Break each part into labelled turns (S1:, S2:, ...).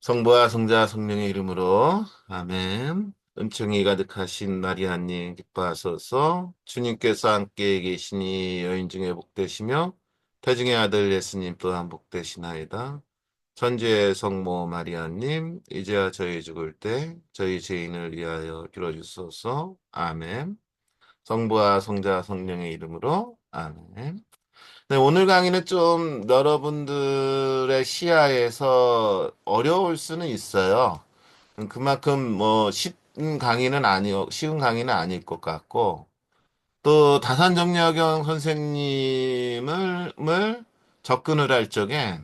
S1: 성부와 성자 성령의 이름으로 아멘. 은총이 가득하신 마리아님 기뻐하소서. 주님께서 함께 계시니 여인 중에 복되시며 태중의 아들 예수님 또한 복되시나이다. 천주의 성모 마리아님 이제야 저희 죽을 때 저희 죄인을 위하여 빌어주소서. 아멘. 성부와 성자 성령의 이름으로 아멘. 네, 오늘 강의는 좀 여러분들의 시야에서 어려울 수는 있어요. 그만큼 뭐 쉬운 강의는 아닐 것 같고, 또 다산정약용 선생님을 접근을 할 적에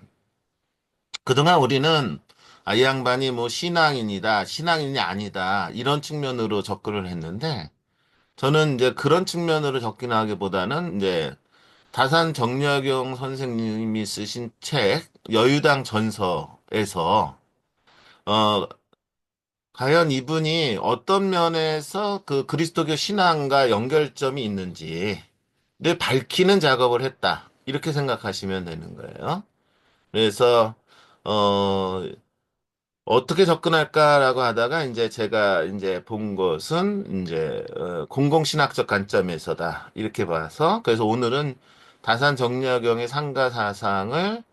S1: 그동안 우리는 이 양반이 뭐 신앙인이 아니다 이런 측면으로 접근을 했는데, 저는 이제 그런 측면으로 접근하기보다는 이제 다산 정약용 선생님이 쓰신 책 여유당 전서에서 어 과연 이분이 어떤 면에서 그 그리스도교 신앙과 연결점이 있는지를 밝히는 작업을 했다. 이렇게 생각하시면 되는 거예요. 그래서 어 어떻게 접근할까라고 하다가 이제 제가 이제 본 것은 이제 공공신학적 관점에서다 이렇게 봐서 그래서 오늘은 다산 정약용의 상가 사상을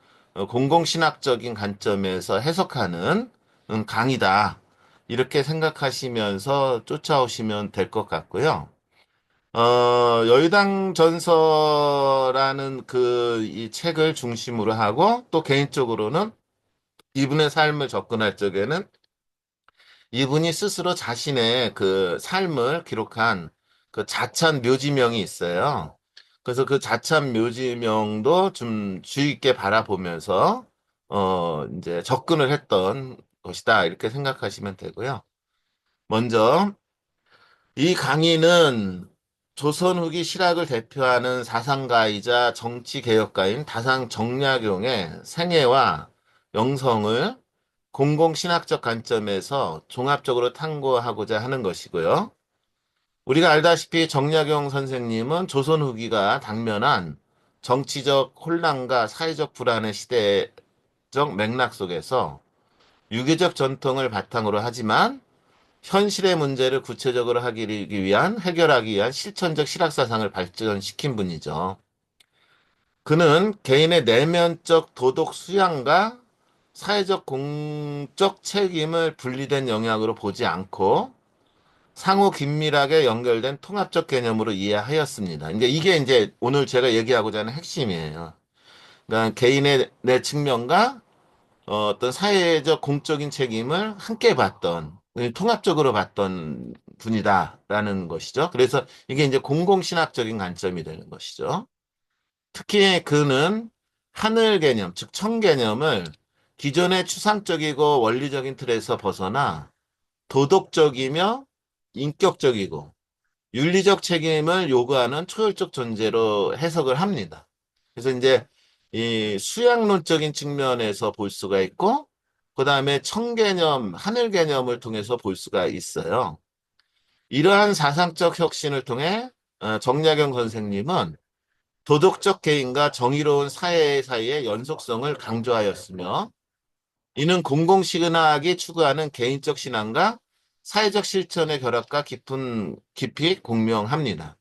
S1: 공공신학적인 관점에서 해석하는 강의다 이렇게 생각하시면서 쫓아오시면 될 것 같고요. 여의당 전서라는 그 이 책을 중심으로 하고 또 개인적으로는 이분의 삶을 접근할 적에는 이분이 스스로 자신의 그 삶을 기록한 그 자찬 묘지명이 있어요. 그래서 그 자찬 묘지명도 좀 주의 있게 바라보면서, 이제 접근을 했던 것이다. 이렇게 생각하시면 되고요. 먼저, 이 강의는 조선 후기 실학을 대표하는 사상가이자 정치개혁가인 다상 정약용의 생애와 영성을 공공신학적 관점에서 종합적으로 탐구하고자 하는 것이고요. 우리가 알다시피 정약용 선생님은 조선 후기가 당면한 정치적 혼란과 사회적 불안의 시대적 맥락 속에서 유교적 전통을 바탕으로 하지만 현실의 문제를 구체적으로 해결하기 위한 실천적 실학사상을 발전시킨 분이죠. 그는 개인의 내면적 도덕 수양과 사회적 공적 책임을 분리된 영역으로 보지 않고 상호 긴밀하게 연결된 통합적 개념으로 이해하였습니다. 이게 오늘 제가 얘기하고자 하는 핵심이에요. 그러니까 개인의 내 측면과 어떤 사회적 공적인 책임을 함께 봤던 통합적으로 봤던 분이다라는 것이죠. 그래서 이게 이제 공공신학적인 관점이 되는 것이죠. 특히 그는 하늘 개념, 즉 청 개념을 기존의 추상적이고 원리적인 틀에서 벗어나 도덕적이며 인격적이고 윤리적 책임을 요구하는 초월적 존재로 해석을 합니다. 그래서 이제 이 수양론적인 측면에서 볼 수가 있고, 그 다음에 청 개념, 하늘 개념을 통해서 볼 수가 있어요. 이러한 사상적 혁신을 통해 정약용 선생님은 도덕적 개인과 정의로운 사회 사이의 연속성을 강조하였으며 이는 공공신학이 추구하는 개인적 신앙과 사회적 실천의 결합과 깊이 공명합니다.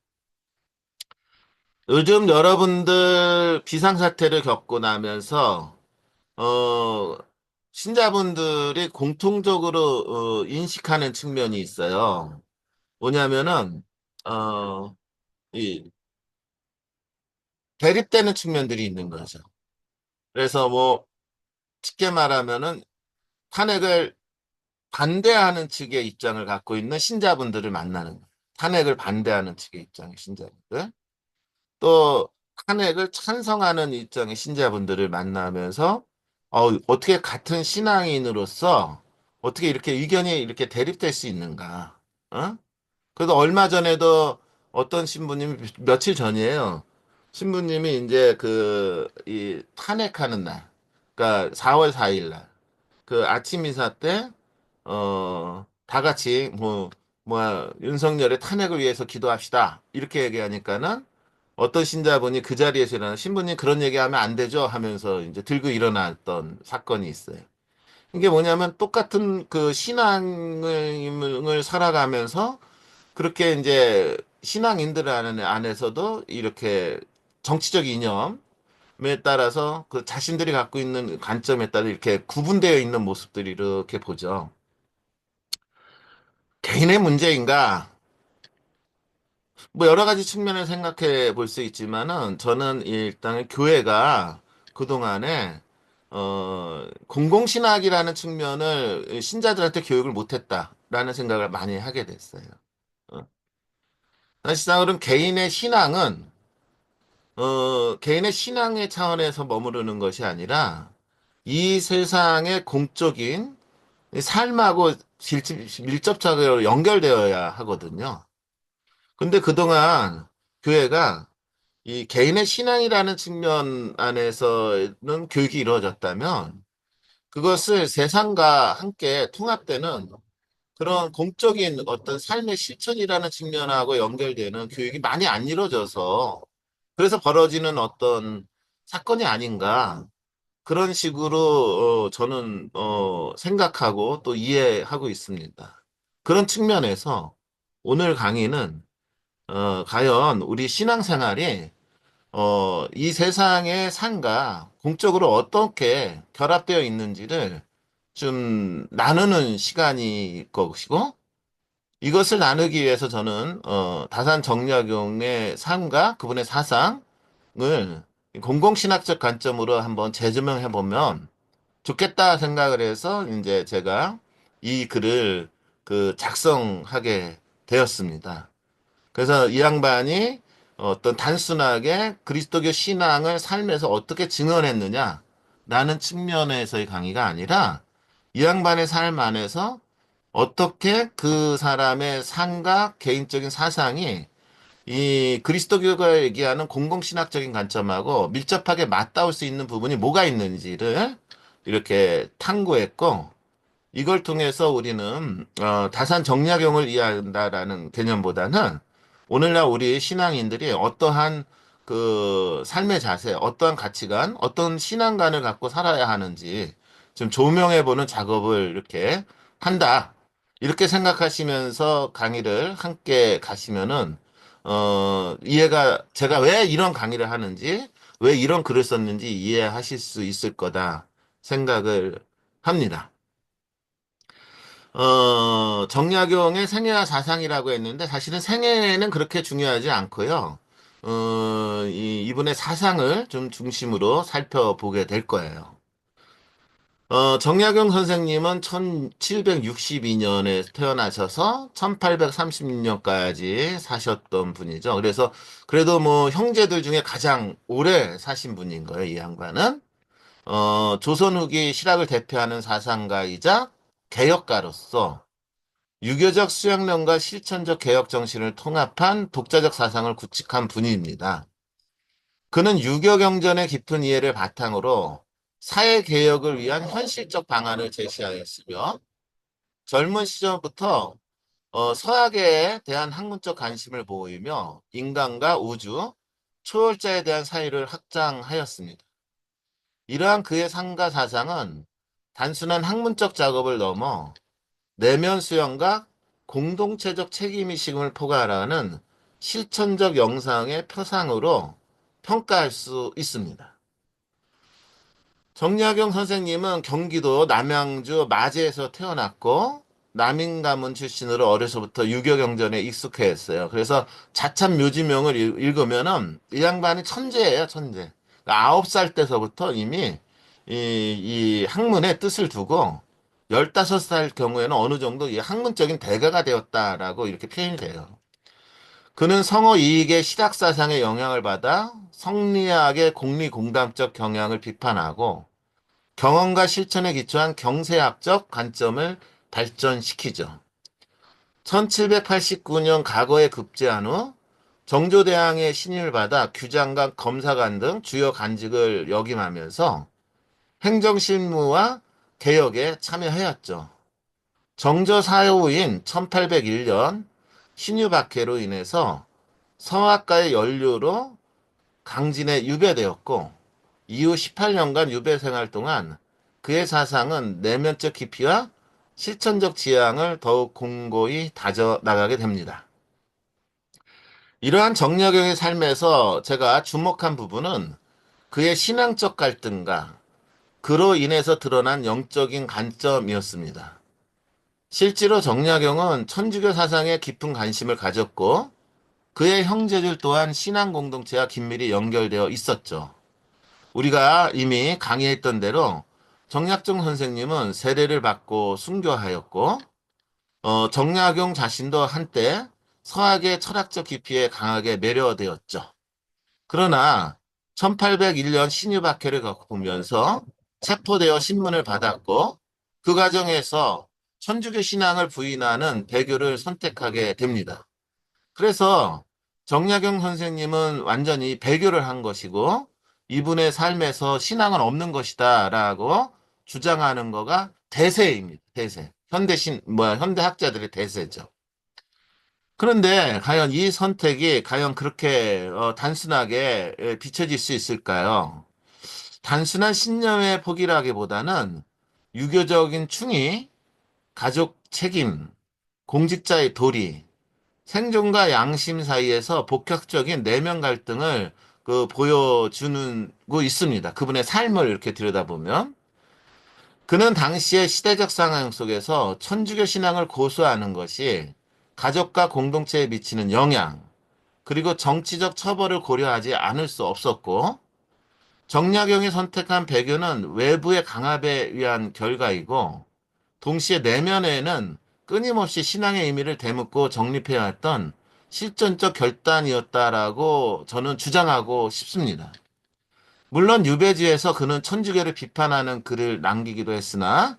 S1: 요즘 여러분들 비상사태를 겪고 나면서 어, 신자분들이 공통적으로 인식하는 측면이 있어요. 뭐냐면은 어, 이 대립되는 측면들이 있는 거죠. 그래서 뭐 쉽게 말하면은 탄핵을 반대하는 측의 입장을 갖고 있는 신자분들을 만나는 거예요. 탄핵을 반대하는 측의 입장의 신자분들. 또 탄핵을 찬성하는 입장의 신자분들을 만나면서 어떻게 같은 신앙인으로서 어떻게 이렇게 의견이 이렇게 대립될 수 있는가? 어? 그래도 얼마 전에도 어떤 신부님이 며칠 전이에요. 신부님이 이제 이 탄핵하는 날, 그러니까 4월 4일 날, 그 아침 인사 때, 다 같이, 윤석열의 탄핵을 위해서 기도합시다. 이렇게 얘기하니까는 어떤 신자분이 그 자리에서 일어나, 신부님 그런 얘기하면 안 되죠? 하면서 이제 들고 일어났던 사건이 있어요. 이게 뭐냐면 똑같은 그 신앙을 살아가면서 그렇게 이제 신앙인들 안에서도 이렇게 정치적 이념에 따라서 그 자신들이 갖고 있는 관점에 따라 이렇게 구분되어 있는 모습들이 이렇게 보죠. 개인의 문제인가? 뭐 여러 가지 측면을 생각해 볼 수 있지만은 저는 일단 교회가 그동안에 공공신학이라는 측면을 신자들한테 교육을 못했다라는 생각을 많이 하게 됐어요. 어. 사실상으로는 개인의 신앙의 차원에서 머무르는 것이 아니라 이 세상의 공적인 삶하고 밀접적으로 연결되어야 하거든요. 근데 그동안 교회가 이 개인의 신앙이라는 측면 안에서는 교육이 이루어졌다면 그것을 세상과 함께 통합되는 그런 공적인 어떤 삶의 실천이라는 측면하고 연결되는 교육이 많이 안 이루어져서 그래서 벌어지는 어떤 사건이 아닌가 그런 식으로 저는 생각하고 또 이해하고 있습니다. 그런 측면에서 오늘 강의는 과연 우리 신앙생활이 이 세상의 삶과 공적으로 어떻게 결합되어 있는지를 좀 나누는 시간일 것이고, 이것을 나누기 위해서 저는, 다산 정약용의 삶과 그분의 사상을 공공신학적 관점으로 한번 재조명해 보면 좋겠다 생각을 해서 이제 제가 이 글을 그 작성하게 되었습니다. 그래서 이 양반이 어떤 단순하게 그리스도교 신앙을 삶에서 어떻게 증언했느냐라는 측면에서의 강의가 아니라 이 양반의 삶 안에서 어떻게 그 사람의 삶과 개인적인 사상이 이 그리스도교가 얘기하는 공공신학적인 관점하고 밀접하게 맞닿을 수 있는 부분이 뭐가 있는지를 이렇게 탐구했고 이걸 통해서 우리는 다산 정약용을 이해한다라는 개념보다는 오늘날 우리 신앙인들이 어떠한 그 삶의 자세, 어떠한 가치관, 어떤 신앙관을 갖고 살아야 하는지 좀 조명해보는 작업을 이렇게 한다. 이렇게 생각하시면서 강의를 함께 가시면은 이해가 제가 왜 이런 강의를 하는지, 왜 이런 글을 썼는지 이해하실 수 있을 거다 생각을 합니다. 정약용의 생애와 사상이라고 했는데 사실은 생애는 그렇게 중요하지 않고요. 이분의 사상을 좀 중심으로 살펴보게 될 거예요. 정약용 선생님은 1762년에 태어나셔서 1836년까지 사셨던 분이죠. 그래서 그래도 뭐 형제들 중에 가장 오래 사신 분인 거예요, 이 양반은. 조선 후기 실학을 대표하는 사상가이자 개혁가로서 유교적 수양론과 실천적 개혁 정신을 통합한 독자적 사상을 구축한 분입니다. 그는 유교 경전의 깊은 이해를 바탕으로 사회 개혁을 위한 현실적 방안을 제시하였으며 젊은 시절부터 서학에 대한 학문적 관심을 보이며 인간과 우주, 초월자에 대한 사유를 확장하였습니다. 이러한 그의 상가 사상은 단순한 학문적 작업을 넘어 내면 수용과 공동체적 책임의식을 포괄하는 실천적 영상의 표상으로 평가할 수 있습니다. 정약용 선생님은 경기도 남양주 마제에서 태어났고 남인가문 출신으로 어려서부터 유교 경전에 익숙해했어요. 그래서 자참 묘지명을 읽으면은 이 양반이 천재예요, 천재. 9살 때서부터 이미 이 학문의 뜻을 두고 15살 경우에는 어느 정도 이 학문적인 대가가 되었다라고 이렇게 표현이 돼요. 그는 성어 이익의 실학사상의 영향을 받아 성리학의 공리공담적 경향을 비판하고 경험과 실천에 기초한 경세학적 관점을 발전시키죠. 1789년 과거에 급제한 후 정조대왕의 신임을 받아 규장관, 검사관 등 주요 관직을 역임하면서 행정실무와 개혁에 참여하였죠. 정조 사후인 1801년 신유박해로 인해서 성악가의 연루로 강진에 유배되었고 이후 18년간 유배 생활 동안 그의 사상은 내면적 깊이와 실천적 지향을 더욱 공고히 다져 나가게 됩니다. 이러한 정약용의 삶에서 제가 주목한 부분은 그의 신앙적 갈등과 그로 인해서 드러난 영적인 관점이었습니다. 실제로 정약용은 천주교 사상에 깊은 관심을 가졌고 그의 형제들 또한 신앙 공동체와 긴밀히 연결되어 있었죠. 우리가 이미 강의했던 대로 정약용 선생님은 세례를 받고 순교하였고 정약용 자신도 한때 서학의 철학적 깊이에 강하게 매료되었죠. 그러나 1801년 신유박해를 겪으면서 체포되어 신문을 받았고 그 과정에서 천주교 신앙을 부인하는 배교를 선택하게 됩니다. 그래서 정약용 선생님은 완전히 배교를 한 것이고 이분의 삶에서 신앙은 없는 것이다라고 주장하는 거가 대세입니다. 대세. 현대 학자들의 대세죠. 그런데 과연 이 선택이 과연 그렇게 단순하게 비춰질 수 있을까요? 단순한 신념의 포기라기보다는 유교적인 충의, 가족 책임, 공직자의 도리, 생존과 양심 사이에서 복합적인 내면 갈등을 보여주는 거 있습니다. 그분의 삶을 이렇게 들여다보면 그는 당시의 시대적 상황 속에서 천주교 신앙을 고수하는 것이 가족과 공동체에 미치는 영향, 그리고 정치적 처벌을 고려하지 않을 수 없었고, 정약용이 선택한 배교는 외부의 강압에 의한 결과이고, 동시에 내면에는 끊임없이 신앙의 의미를 되묻고 정립해왔던 실존적 결단이었다라고 저는 주장하고 싶습니다. 물론 유배지에서 그는 천주교를 비판하는 글을 남기기도 했으나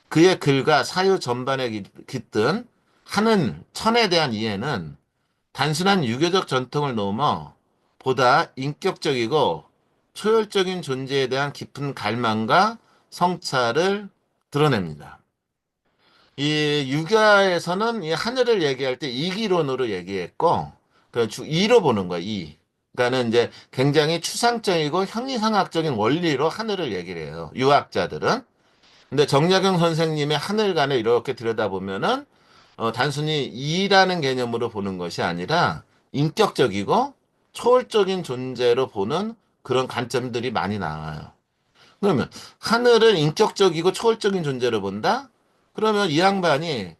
S1: 그의 글과 사유 전반에 깃든 하는 천에 대한 이해는 단순한 유교적 전통을 넘어 보다 인격적이고 초월적인 존재에 대한 깊은 갈망과 성찰을 드러냅니다. 이 유교에서는 이 하늘을 얘기할 때 이기론으로 얘기했고, 그 이로 보는 거야, 이. 그러니까는 이제 굉장히 추상적이고 형이상학적인 원리로 하늘을 얘기를 해요. 유학자들은. 근데 정약용 선생님의 하늘관을 이렇게 들여다보면은 단순히 이라는 개념으로 보는 것이 아니라 인격적이고 초월적인 존재로 보는 그런 관점들이 많이 나와요. 그러면 하늘을 인격적이고 초월적인 존재로 본다? 그러면 이 양반이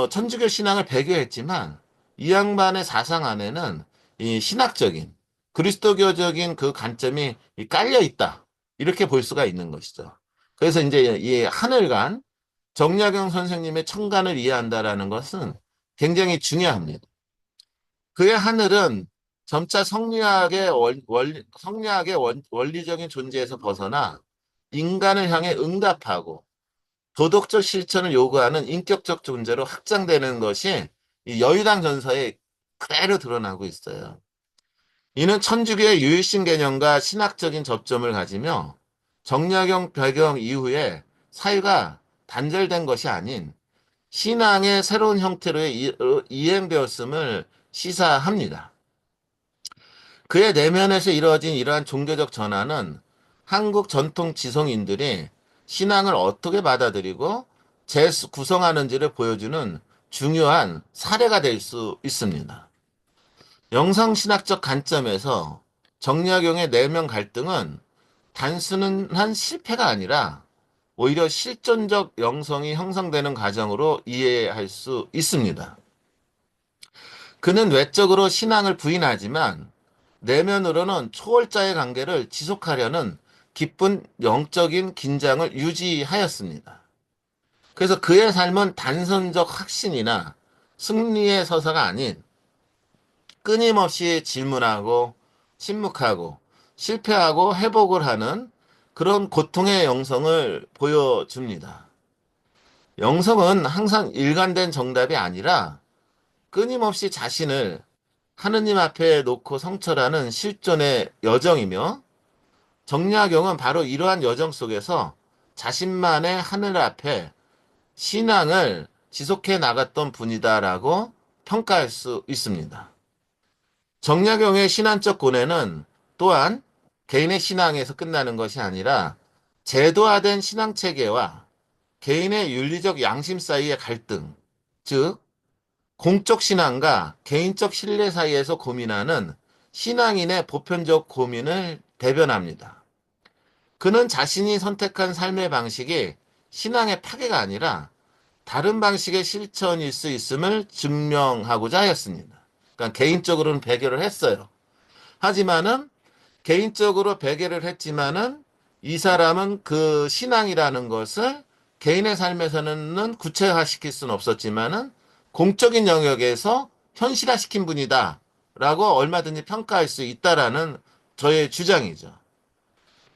S1: 천주교 신앙을 배교했지만 이 양반의 사상 안에는 이 신학적인 그리스도교적인 그 관점이 깔려 있다. 이렇게 볼 수가 있는 것이죠. 그래서 이제 이 하늘관 정약용 선생님의 천간을 이해한다라는 것은 굉장히 중요합니다. 그의 하늘은 점차 성리학의 원리적인 존재에서 벗어나 인간을 향해 응답하고 도덕적 실천을 요구하는 인격적 존재로 확장되는 것이 이 여유당 전서에 그대로 드러나고 있어요. 이는 천주교의 유일신 개념과 신학적인 접점을 가지며 정약용 배경 이후에 사유가 단절된 것이 아닌 신앙의 새로운 형태로 이행되었음을 시사합니다. 그의 내면에서 이루어진 이러한 종교적 전환은 한국 전통 지성인들이 신앙을 어떻게 받아들이고 재구성하는지를 보여주는 중요한 사례가 될 수 있습니다. 영성신학적 관점에서 정약용의 내면 갈등은 단순한 실패가 아니라 오히려 실존적 영성이 형성되는 과정으로 이해할 수 있습니다. 그는 외적으로 신앙을 부인하지만 내면으로는 초월자의 관계를 지속하려는 깊은 영적인 긴장을 유지하였습니다. 그래서 그의 삶은 단선적 확신이나 승리의 서사가 아닌 끊임없이 질문하고 침묵하고 실패하고 회복을 하는 그런 고통의 영성을 보여줍니다. 영성은 항상 일관된 정답이 아니라 끊임없이 자신을 하느님 앞에 놓고 성찰하는 실존의 여정이며 정약용은 바로 이러한 여정 속에서 자신만의 하늘 앞에 신앙을 지속해 나갔던 분이다라고 평가할 수 있습니다. 정약용의 신앙적 고뇌는 또한 개인의 신앙에서 끝나는 것이 아니라 제도화된 신앙체계와 개인의 윤리적 양심 사이의 갈등, 즉 공적 신앙과 개인적 신뢰 사이에서 고민하는 신앙인의 보편적 고민을 대변합니다. 그는 자신이 선택한 삶의 방식이 신앙의 파괴가 아니라 다른 방식의 실천일 수 있음을 증명하고자 하였습니다. 그러니까 개인적으로는 배교를 했어요. 하지만은 개인적으로 배교를 했지만은 이 사람은 그 신앙이라는 것을 개인의 삶에서는 구체화시킬 수는 없었지만은 공적인 영역에서 현실화시킨 분이다라고 얼마든지 평가할 수 있다라는 저의 주장이죠.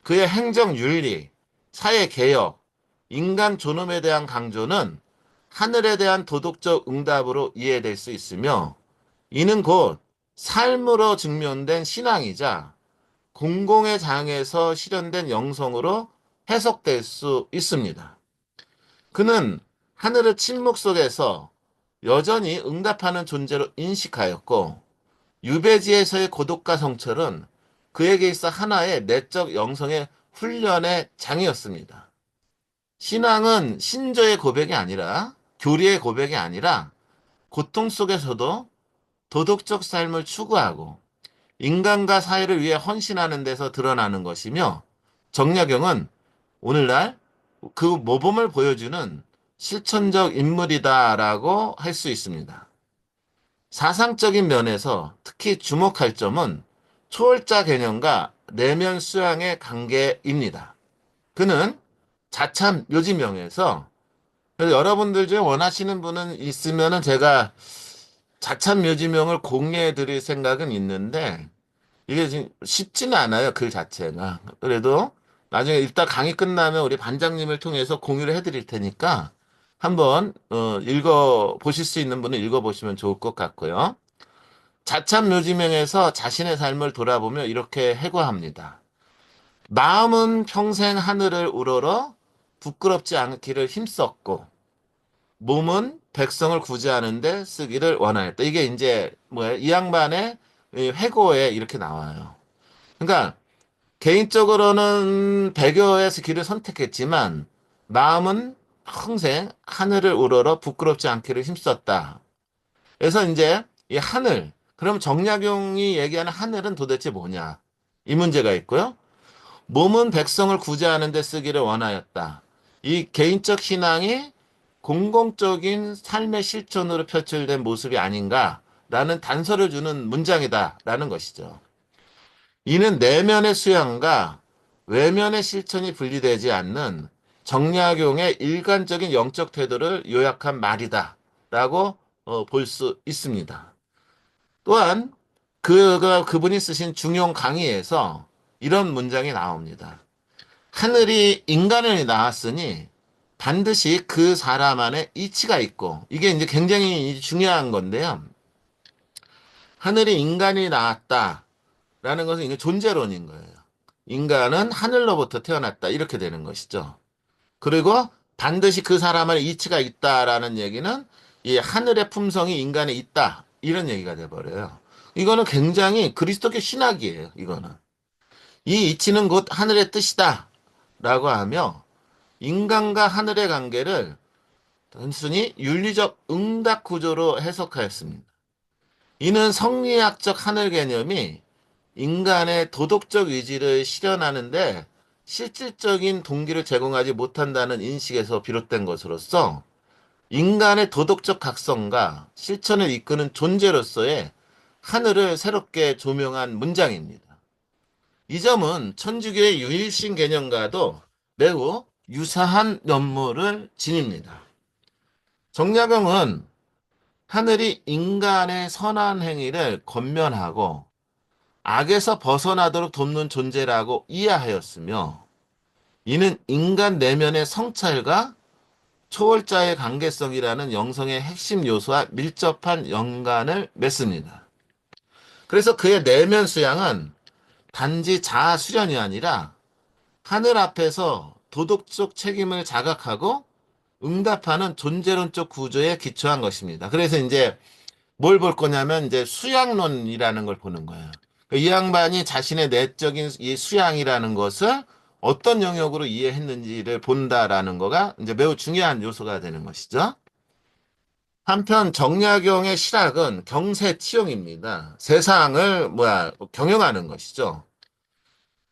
S1: 그의 행정 윤리, 사회 개혁, 인간 존엄에 대한 강조는 하늘에 대한 도덕적 응답으로 이해될 수 있으며 이는 곧 삶으로 증명된 신앙이자 공공의 장에서 실현된 영성으로 해석될 수 있습니다. 그는 하늘의 침묵 속에서 여전히 응답하는 존재로 인식하였고 유배지에서의 고독과 성철은 그에게 있어 하나의 내적 영성의 훈련의 장이었습니다. 신앙은 신조의 고백이 아니라 교리의 고백이 아니라 고통 속에서도 도덕적 삶을 추구하고 인간과 사회를 위해 헌신하는 데서 드러나는 것이며 정약용은 오늘날 그 모범을 보여주는 실천적 인물이다라고 할 수 있습니다. 사상적인 면에서 특히 주목할 점은 초월자 개념과 내면 수양의 관계입니다. 그는 자참 묘지명에서 그래서 여러분들 중에 원하시는 분은 있으면은 제가 자참 묘지명을 공유해 드릴 생각은 있는데 이게 지금 쉽지는 않아요. 글 자체가. 그래도 나중에 일단 강의 끝나면 우리 반장님을 통해서 공유를 해드릴 테니까 한번 읽어 보실 수 있는 분은 읽어 보시면 좋을 것 같고요. 자참 묘지명에서 자신의 삶을 돌아보며 이렇게 해고합니다. 마음은 평생 하늘을 우러러 부끄럽지 않기를 힘썼고 몸은 백성을 구제하는데 쓰기를 원하였다. 이게 이제 뭐야? 이 양반의 이 회고에 이렇게 나와요. 그러니까 개인적으로는 배교에서 길을 선택했지만 마음은 평생 하늘을 우러러 부끄럽지 않기를 힘썼다. 그래서 이제 이 하늘, 그럼 정약용이 얘기하는 하늘은 도대체 뭐냐? 이 문제가 있고요. 몸은 백성을 구제하는 데 쓰기를 원하였다. 이 개인적 신앙이 공공적인 삶의 실천으로 표출된 모습이 아닌가라는 단서를 주는 문장이다라는 것이죠. 이는 내면의 수양과 외면의 실천이 분리되지 않는 정약용의 일관적인 영적 태도를 요약한 말이다라고 볼 수 있습니다. 또한 그분이 쓰신 중용 강의에서 이런 문장이 나옵니다. 하늘이 인간을 낳았으니 반드시 그 사람 안에 이치가 있고 이게 이제 굉장히 중요한 건데요. 하늘이 인간이 낳았다라는 것은 이게 존재론인 거예요. 인간은 하늘로부터 태어났다 이렇게 되는 것이죠. 그리고 반드시 그 사람 안에 이치가 있다라는 얘기는 이 하늘의 품성이 인간에 있다 이런 얘기가 돼버려요. 이거는 굉장히 그리스도교 신학이에요. 이거는 이 이치는 곧 하늘의 뜻이다라고 하며 인간과 하늘의 관계를 단순히 윤리적 응답 구조로 해석하였습니다. 이는 성리학적 하늘 개념이 인간의 도덕적 의지를 실현하는데 실질적인 동기를 제공하지 못한다는 인식에서 비롯된 것으로서 인간의 도덕적 각성과 실천을 이끄는 존재로서의 하늘을 새롭게 조명한 문장입니다. 이 점은 천주교의 유일신 개념과도 매우 유사한 면모를 지닙니다. 정약용은 하늘이 인간의 선한 행위를 권면하고 악에서 벗어나도록 돕는 존재라고 이해하였으며 이는 인간 내면의 성찰과 초월자의 관계성이라는 영성의 핵심 요소와 밀접한 연관을 맺습니다. 그래서 그의 내면 수양은 단지 자아 수련이 아니라 하늘 앞에서 도덕적 책임을 자각하고 응답하는 존재론적 구조에 기초한 것입니다. 그래서 이제 뭘 볼 거냐면 이제 수양론이라는 걸 보는 거예요. 이 양반이 자신의 내적인 이 수양이라는 것을 어떤 영역으로 이해했는지를 본다라는 거가 이제 매우 중요한 요소가 되는 것이죠. 한편 정약용의 실학은 경세치용입니다. 세상을 경영하는 것이죠.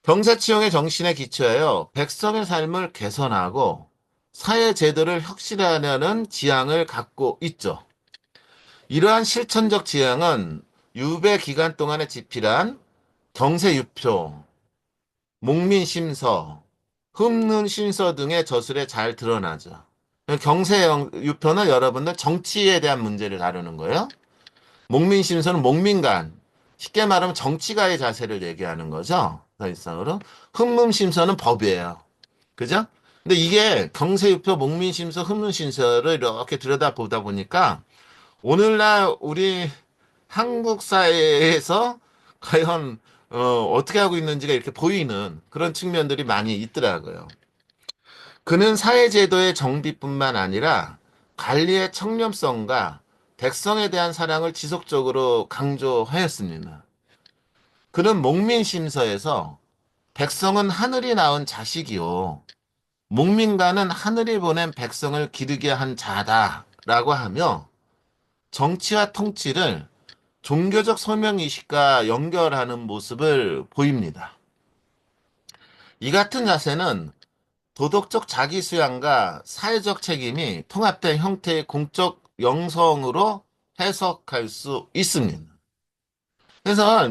S1: 경세치용의 정신에 기초하여 백성의 삶을 개선하고 사회 제도를 혁신하려는 지향을 갖고 있죠. 이러한 실천적 지향은 유배 기간 동안에 집필한 경세유표, 목민심서, 흠문심서 등의 저술에 잘 드러나죠. 경세유표는 여러분들 정치에 대한 문제를 다루는 거예요. 목민심서는 목민간, 쉽게 말하면 정치가의 자세를 얘기하는 거죠. 사실상으로. 흠문심서는 법이에요. 그죠? 근데 이게 경세유표, 목민심서, 흠문심서를 이렇게 들여다보다 보니까 오늘날 우리 한국 사회에서 과연 어떻게 하고 있는지가 이렇게 보이는 그런 측면들이 많이 있더라고요. 그는 사회제도의 정비뿐만 아니라 관리의 청렴성과 백성에 대한 사랑을 지속적으로 강조하였습니다. 그는 목민심서에서 백성은 하늘이 낳은 자식이요. 목민가는 하늘이 보낸 백성을 기르게 한 자다라고 하며 정치와 통치를 종교적 소명의식과 연결하는 모습을 보입니다. 이 같은 자세는 도덕적 자기수양과 사회적 책임이 통합된 형태의 공적 영성으로 해석할 수 있습니다. 그래서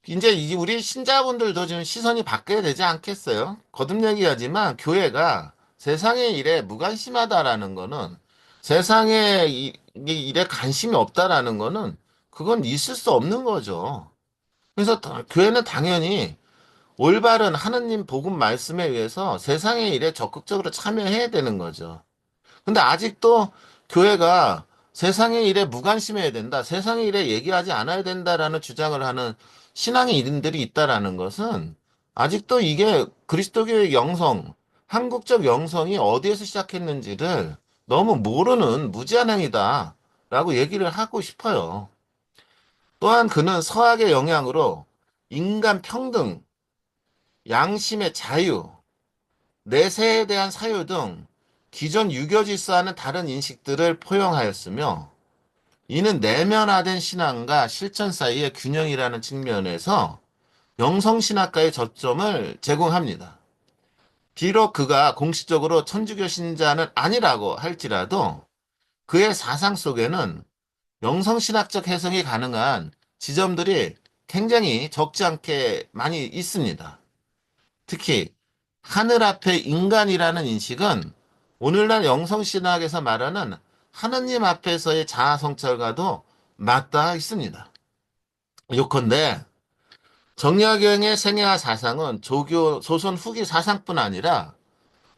S1: 이제 우리 신자분들도 지금 시선이 바뀌어야 되지 않겠어요? 거듭 얘기하지만 교회가 세상의 일에 무관심하다라는 거는 세상의 일에 관심이 없다라는 거는 그건 있을 수 없는 거죠. 그래서 교회는 당연히 올바른 하느님 복음 말씀에 의해서 세상의 일에 적극적으로 참여해야 되는 거죠. 근데 아직도 교회가 세상의 일에 무관심해야 된다, 세상의 일에 얘기하지 않아야 된다라는 주장을 하는 신앙의 이름들이 있다라는 것은 아직도 이게 그리스도교의 영성, 한국적 영성이 어디에서 시작했는지를 너무 모르는 무지한 행위다라고 얘기를 하고 싶어요. 또한 그는 서학의 영향으로 인간 평등, 양심의 자유, 내세에 대한 사유 등 기존 유교 질서와는 다른 인식들을 포용하였으며 이는 내면화된 신앙과 실천 사이의 균형이라는 측면에서 영성신학과의 저점을 제공합니다. 비록 그가 공식적으로 천주교 신자는 아니라고 할지라도 그의 사상 속에는 영성신학적 해석이 가능한 지점들이 굉장히 적지 않게 많이 있습니다. 특히 하늘 앞에 인간이라는 인식은 오늘날 영성신학에서 말하는 하느님 앞에서의 자아성찰과도 맞닿아 있습니다. 요컨대 정약용의 생애와 사상은 조교 조선 후기 사상뿐 아니라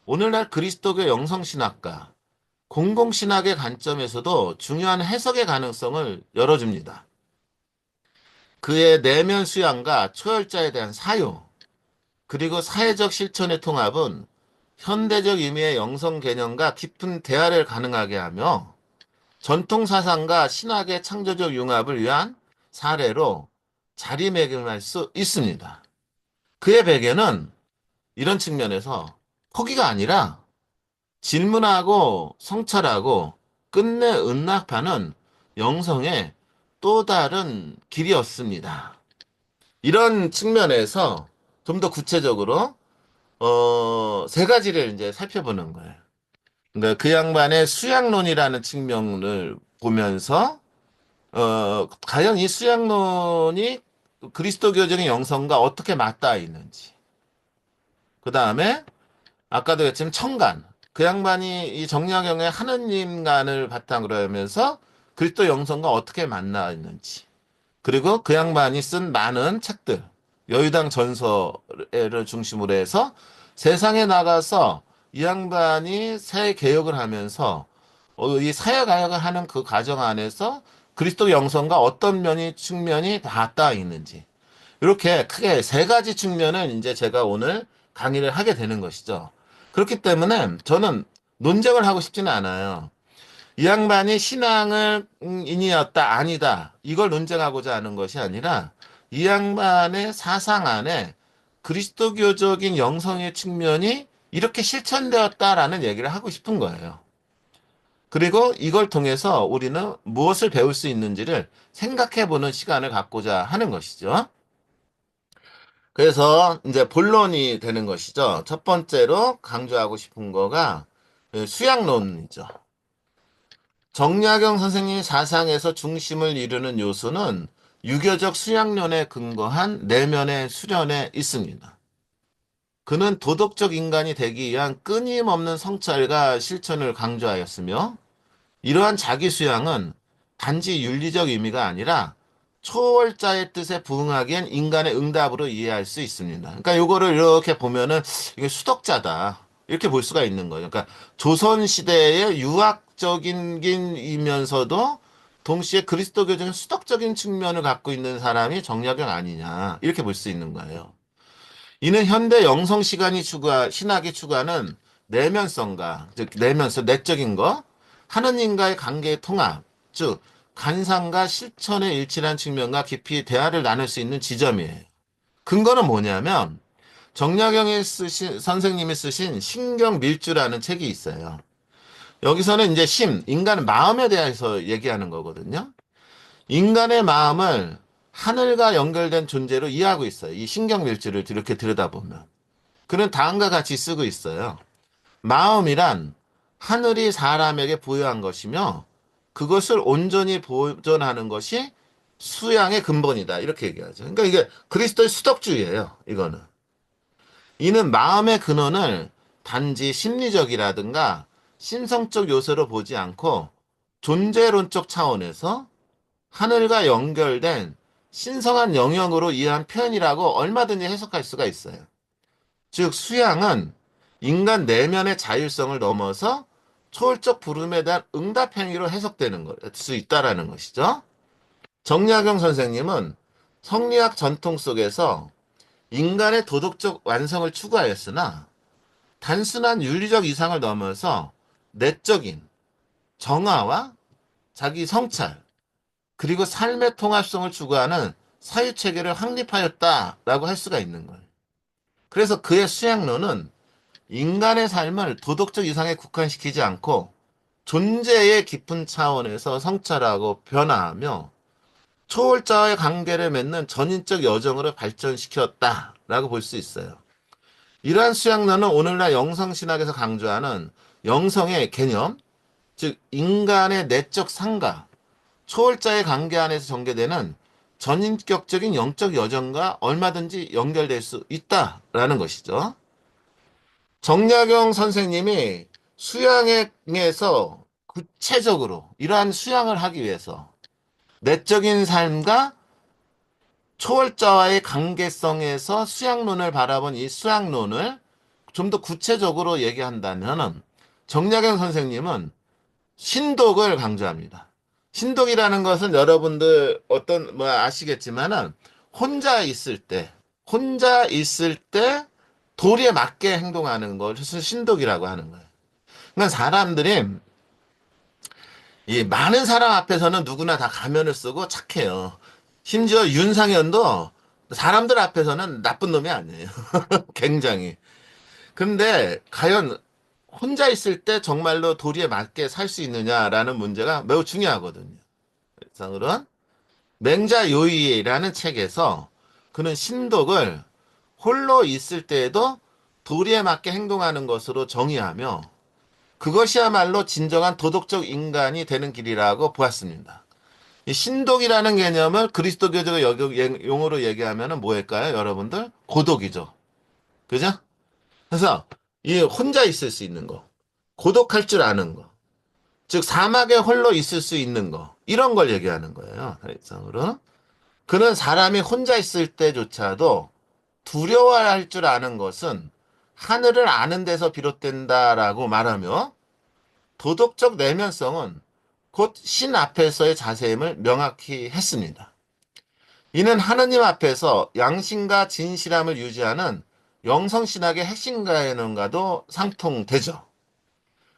S1: 오늘날 그리스도교 영성신학과 공공신학의 관점에서도 중요한 해석의 가능성을 열어줍니다. 그의 내면 수양과 초열자에 대한 사유, 그리고 사회적 실천의 통합은 현대적 의미의 영성 개념과 깊은 대화를 가능하게 하며 전통 사상과 신학의 창조적 융합을 위한 사례로 자리매김할 수 있습니다. 그의 배경은 이런 측면에서 포기가 아니라 질문하고 성찰하고 끝내 은납하는 영성의 또 다른 길이었습니다. 이런 측면에서 좀 더 구체적으로 세 가지를 이제 살펴보는 거예요. 그러니까 그 양반의 수양론이라는 측면을 보면서 과연 이 수양론이 그리스도교적인 영성과 어떻게 맞닿아 있는지. 그 다음에 아까도 했지만 청간. 그 양반이 이 정약용의 하느님간을 바탕으로 하면서 그리스도 영성과 어떻게 만나 있는지. 그리고 그 양반이 쓴 많은 책들, 여유당 전서를 중심으로 해서 세상에 나가서 이 양반이 사회 개혁을 하면서 이 사회 개혁을 하는 그 과정 안에서 그리스도 영성과 어떤 측면이 닿아 있는지 이렇게 크게 세 가지 측면을 이제 제가 오늘 강의를 하게 되는 것이죠. 그렇기 때문에 저는 논쟁을 하고 싶지는 않아요. 이 양반이 신앙을 인이었다 아니다 이걸 논쟁하고자 하는 것이 아니라 이 양반의 사상 안에 그리스도교적인 영성의 측면이 이렇게 실천되었다라는 얘기를 하고 싶은 거예요. 그리고 이걸 통해서 우리는 무엇을 배울 수 있는지를 생각해 보는 시간을 갖고자 하는 것이죠. 그래서 이제 본론이 되는 것이죠. 첫 번째로 강조하고 싶은 거가 수양론이죠. 정약용 선생님의 사상에서 중심을 이루는 요소는 유교적 수양론에 근거한 내면의 수련에 있습니다. 그는 도덕적 인간이 되기 위한 끊임없는 성찰과 실천을 강조하였으며 이러한 자기 수양은 단지 윤리적 의미가 아니라 초월자의 뜻에 부응하기엔 인간의 응답으로 이해할 수 있습니다. 그러니까 요거를 이렇게 보면은 이게 수덕자다. 이렇게 볼 수가 있는 거예요. 그러니까 조선 시대의 유학적인 이면서도 동시에 그리스도교적인 수덕적인 측면을 갖고 있는 사람이 정약용 아니냐. 이렇게 볼 수 있는 거예요. 이는 현대 영성 시간이 신학이 추구하는 내면성과, 즉, 내면성, 내적인 거, 하느님과의 관계의 통합, 즉, 간상과 실천의 일치한 측면과 깊이 대화를 나눌 수 있는 지점이에요. 근거는 뭐냐면, 선생님이 쓰신 신경밀주라는 책이 있어요. 여기서는 이제 인간의 마음에 대해서 얘기하는 거거든요. 인간의 마음을 하늘과 연결된 존재로 이해하고 있어요. 이 신경밀주를 이렇게 들여다보면. 그는 다음과 같이 쓰고 있어요. 마음이란 하늘이 사람에게 부여한 것이며 그것을 온전히 보존하는 것이 수양의 근본이다. 이렇게 얘기하죠. 그러니까 이게 그리스도의 수덕주의예요. 이거는. 이는 마음의 근원을 단지 심리적이라든가 심성적 요소로 보지 않고 존재론적 차원에서 하늘과 연결된 신성한 영역으로 이해한 표현이라고 얼마든지 해석할 수가 있어요. 즉, 수양은 인간 내면의 자율성을 넘어서 초월적 부름에 대한 응답 행위로 해석되는 수 있다라는 것이죠. 정약용 선생님은 성리학 전통 속에서 인간의 도덕적 완성을 추구하였으나 단순한 윤리적 이상을 넘어서 내적인 정화와 자기 성찰, 그리고 삶의 통합성을 추구하는 사유체계를 확립하였다라고 할 수가 있는 거예요. 그래서 그의 수양론은 인간의 삶을 도덕적 이상에 국한시키지 않고 존재의 깊은 차원에서 성찰하고 변화하며 초월자와의 관계를 맺는 전인적 여정으로 발전시켰다라고 볼 수 있어요. 이러한 수양론은 오늘날 영성신학에서 강조하는 영성의 개념, 즉 인간의 내적 상가, 초월자의 관계 안에서 전개되는 전인격적인 영적 여정과 얼마든지 연결될 수 있다라는 것이죠. 정약용 선생님이 수양에서 구체적으로 이러한 수양을 하기 위해서 내적인 삶과 초월자와의 관계성에서 수양론을 바라본 이 수양론을 좀 더 구체적으로 얘기한다면 정약용 선생님은 신독을 강조합니다. 신독이라는 것은 여러분들 아시겠지만은 혼자 있을 때 도리에 맞게 행동하는 것을 신독이라고 하는 거예요. 그러니까 사람들이 이 많은 사람 앞에서는 누구나 다 가면을 쓰고 착해요. 심지어 윤상현도 사람들 앞에서는 나쁜 놈이 아니에요. 굉장히. 근데 과연 혼자 있을 때 정말로 도리에 맞게 살 수 있느냐라는 문제가 매우 중요하거든요. 그래서 그런 맹자요이라는 책에서 그는 신독을 홀로 있을 때에도 도리에 맞게 행동하는 것으로 정의하며 그것이야말로 진정한 도덕적 인간이 되는 길이라고 보았습니다. 이 신독이라는 개념을 그리스도교적 용어로 얘기하면 뭐일까요, 여러분들? 고독이죠. 그죠? 그래서 이 혼자 있을 수 있는 거, 고독할 줄 아는 거, 즉 사막에 홀로 있을 수 있는 거, 이런 걸 얘기하는 거예요. 사실상으로. 그는 사람이 혼자 있을 때조차도 두려워할 줄 아는 것은 하늘을 아는 데서 비롯된다라고 말하며 도덕적 내면성은 곧 신 앞에서의 자세임을 명확히 했습니다. 이는 하느님 앞에서 양심과 진실함을 유지하는 영성신학의 핵심概念과도 상통되죠.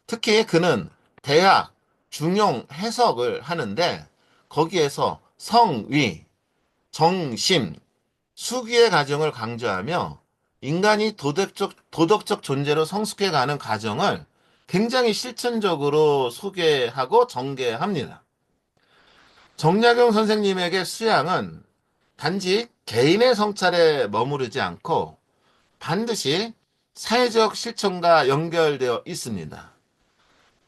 S1: 특히 그는 대학, 중용, 해석을 하는데 거기에서 성위, 정심, 수기의 과정을 강조하며 인간이 도덕적 존재로 성숙해가는 과정을 굉장히 실천적으로 소개하고 전개합니다. 정약용 선생님에게 수양은 단지 개인의 성찰에 머무르지 않고 반드시 사회적 실천과 연결되어 있습니다.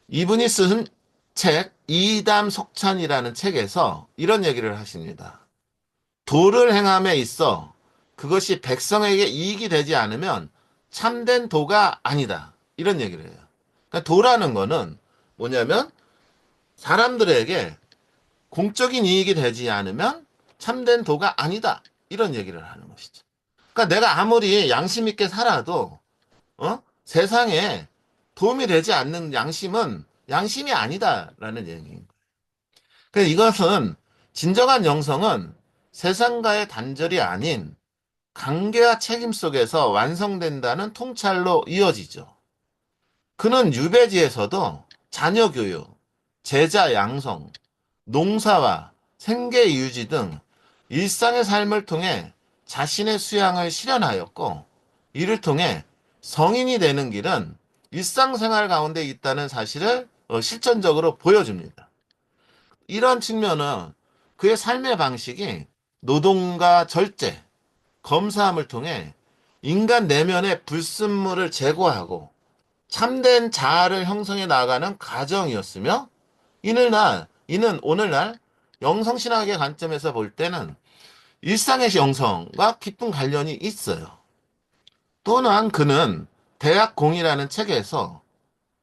S1: 이분이 쓴 책 이담 속찬이라는 책에서 이런 얘기를 하십니다. 도를 행함에 있어 그것이 백성에게 이익이 되지 않으면 참된 도가 아니다. 이런 얘기를 해요. 그러니까 도라는 거는 뭐냐면 사람들에게 공적인 이익이 되지 않으면 참된 도가 아니다. 이런 얘기를 하는 것이죠. 그러니까 내가 아무리 양심 있게 살아도 세상에 도움이 되지 않는 양심은 양심이 아니다라는 얘기인 거예요. 그래서 이것은 진정한 영성은 세상과의 단절이 아닌 관계와 책임 속에서 완성된다는 통찰로 이어지죠. 그는 유배지에서도 자녀 교육, 제자 양성, 농사와 생계 유지 등 일상의 삶을 통해 자신의 수양을 실현하였고, 이를 통해 성인이 되는 길은 일상생활 가운데 있다는 사실을 실천적으로 보여줍니다. 이런 측면은 그의 삶의 방식이 노동과 절제, 검사함을 통해 인간 내면의 불순물을 제거하고 참된 자아를 형성해 나가는 과정이었으며, 이는 오늘날 영성신학의 관점에서 볼 때는 일상의 영성과 깊은 관련이 있어요. 또한 그는 대학 공이라는 책에서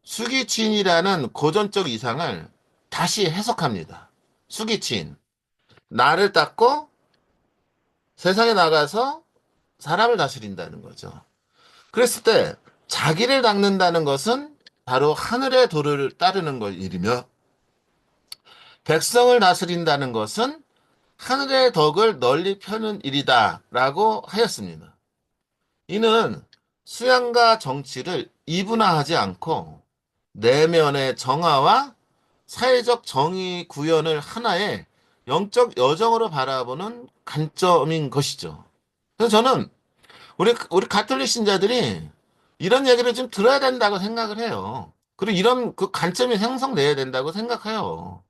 S1: 수기치인이라는 고전적 이상을 다시 해석합니다. 수기치인. 나를 닦고 세상에 나가서 사람을 다스린다는 거죠. 그랬을 때 자기를 닦는다는 것은 바로 하늘의 도를 따르는 것 일이며, 백성을 다스린다는 것은 하늘의 덕을 널리 펴는 일이다라고 하였습니다. 이는 수양과 정치를 이분화하지 않고 내면의 정화와 사회적 정의 구현을 하나의 영적 여정으로 바라보는 관점인 것이죠. 그래서 저는 우리 가톨릭 신자들이 이런 얘기를 좀 들어야 된다고 생각을 해요. 그리고 이런 그 관점이 형성돼야 된다고 생각해요.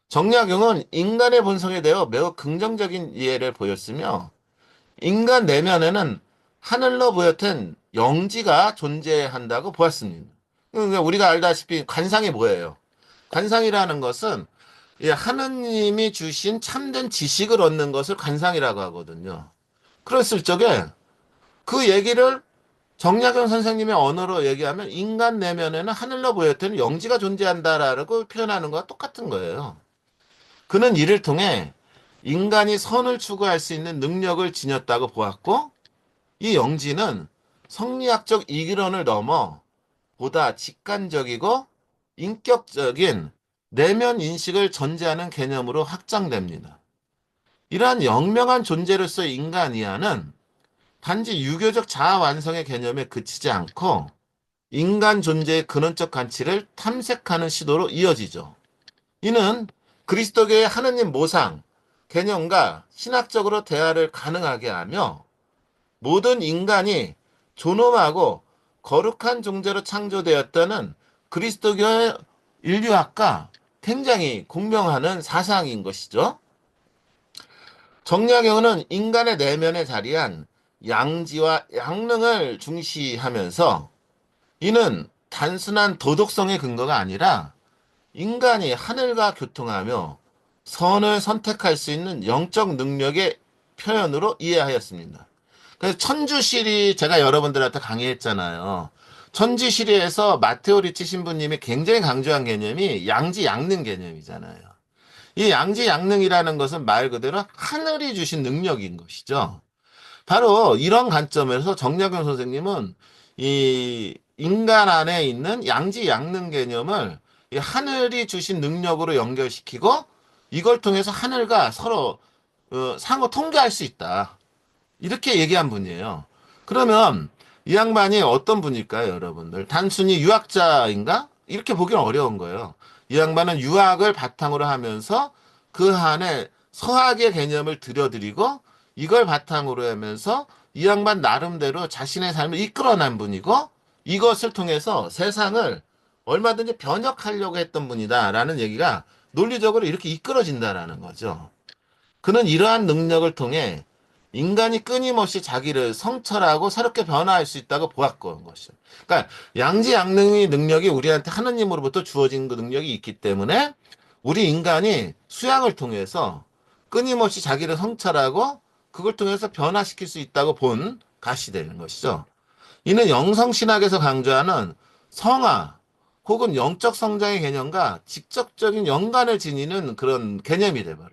S1: 정약용은 인간의 본성에 대해 매우 긍정적인 이해를 보였으며, 인간 내면에는 하늘로 보였던 영지가 존재한다고 보았습니다. 그러니까 우리가 알다시피 관상이 뭐예요? 관상이라는 것은 하느님이 주신 참된 지식을 얻는 것을 관상이라고 하거든요. 그랬을 적에 그 얘기를 정약용 선생님의 언어로 얘기하면 인간 내면에는 하늘로 보였던 영지가 존재한다라고 표현하는 것과 똑같은 거예요. 그는 이를 통해 인간이 선을 추구할 수 있는 능력을 지녔다고 보았고, 이 영지는 성리학적 이기론을 넘어 보다 직관적이고 인격적인 내면 인식을 전제하는 개념으로 확장됩니다. 이러한 영명한 존재로서의 인간 이하는 단지 유교적 자아 완성의 개념에 그치지 않고 인간 존재의 근원적 가치를 탐색하는 시도로 이어지죠. 이는 그리스도교의 하느님 모상 개념과 신학적으로 대화를 가능하게 하며 모든 인간이 존엄하고 거룩한 존재로 창조되었다는 그리스도교의 인류학과 굉장히 공명하는 사상인 것이죠. 정약용은 인간의 내면에 자리한 양지와 양능을 중시하면서 이는 단순한 도덕성의 근거가 아니라 인간이 하늘과 교통하며 선을 선택할 수 있는 영적 능력의 표현으로 이해하였습니다. 그래서 천주시리 제가 여러분들한테 강의했잖아요. 천주시리에서 마테오 리치 신부님이 굉장히 강조한 개념이 양지 양능 개념이잖아요. 이 양지 양능이라는 것은 말 그대로 하늘이 주신 능력인 것이죠. 바로 이런 관점에서 정약용 선생님은 이 인간 안에 있는 양지 양능 개념을 이 하늘이 주신 능력으로 연결시키고 이걸 통해서 하늘과 서로 상호 통계할 수 있다. 이렇게 얘기한 분이에요. 그러면 이 양반이 어떤 분일까요, 여러분들? 단순히 유학자인가? 이렇게 보기는 어려운 거예요. 이 양반은 유학을 바탕으로 하면서 그 안에 서학의 개념을 들여드리고 이걸 바탕으로 하면서 이 양반 나름대로 자신의 삶을 이끌어낸 분이고 이것을 통해서 세상을 얼마든지 변혁하려고 했던 분이다라는 얘기가 논리적으로 이렇게 이끌어진다라는 거죠. 그는 이러한 능력을 통해 인간이 끊임없이 자기를 성찰하고 새롭게 변화할 수 있다고 보았던 것이죠. 그러니까 양지양능의 능력이 우리한테 하느님으로부터 주어진 그 능력이 있기 때문에 우리 인간이 수양을 통해서 끊임없이 자기를 성찰하고 그걸 통해서 변화시킬 수 있다고 본 가시 되는 것이죠. 이는 영성신학에서 강조하는 성화 혹은 영적 성장의 개념과 직접적인 연관을 지니는 그런 개념이 돼버려요.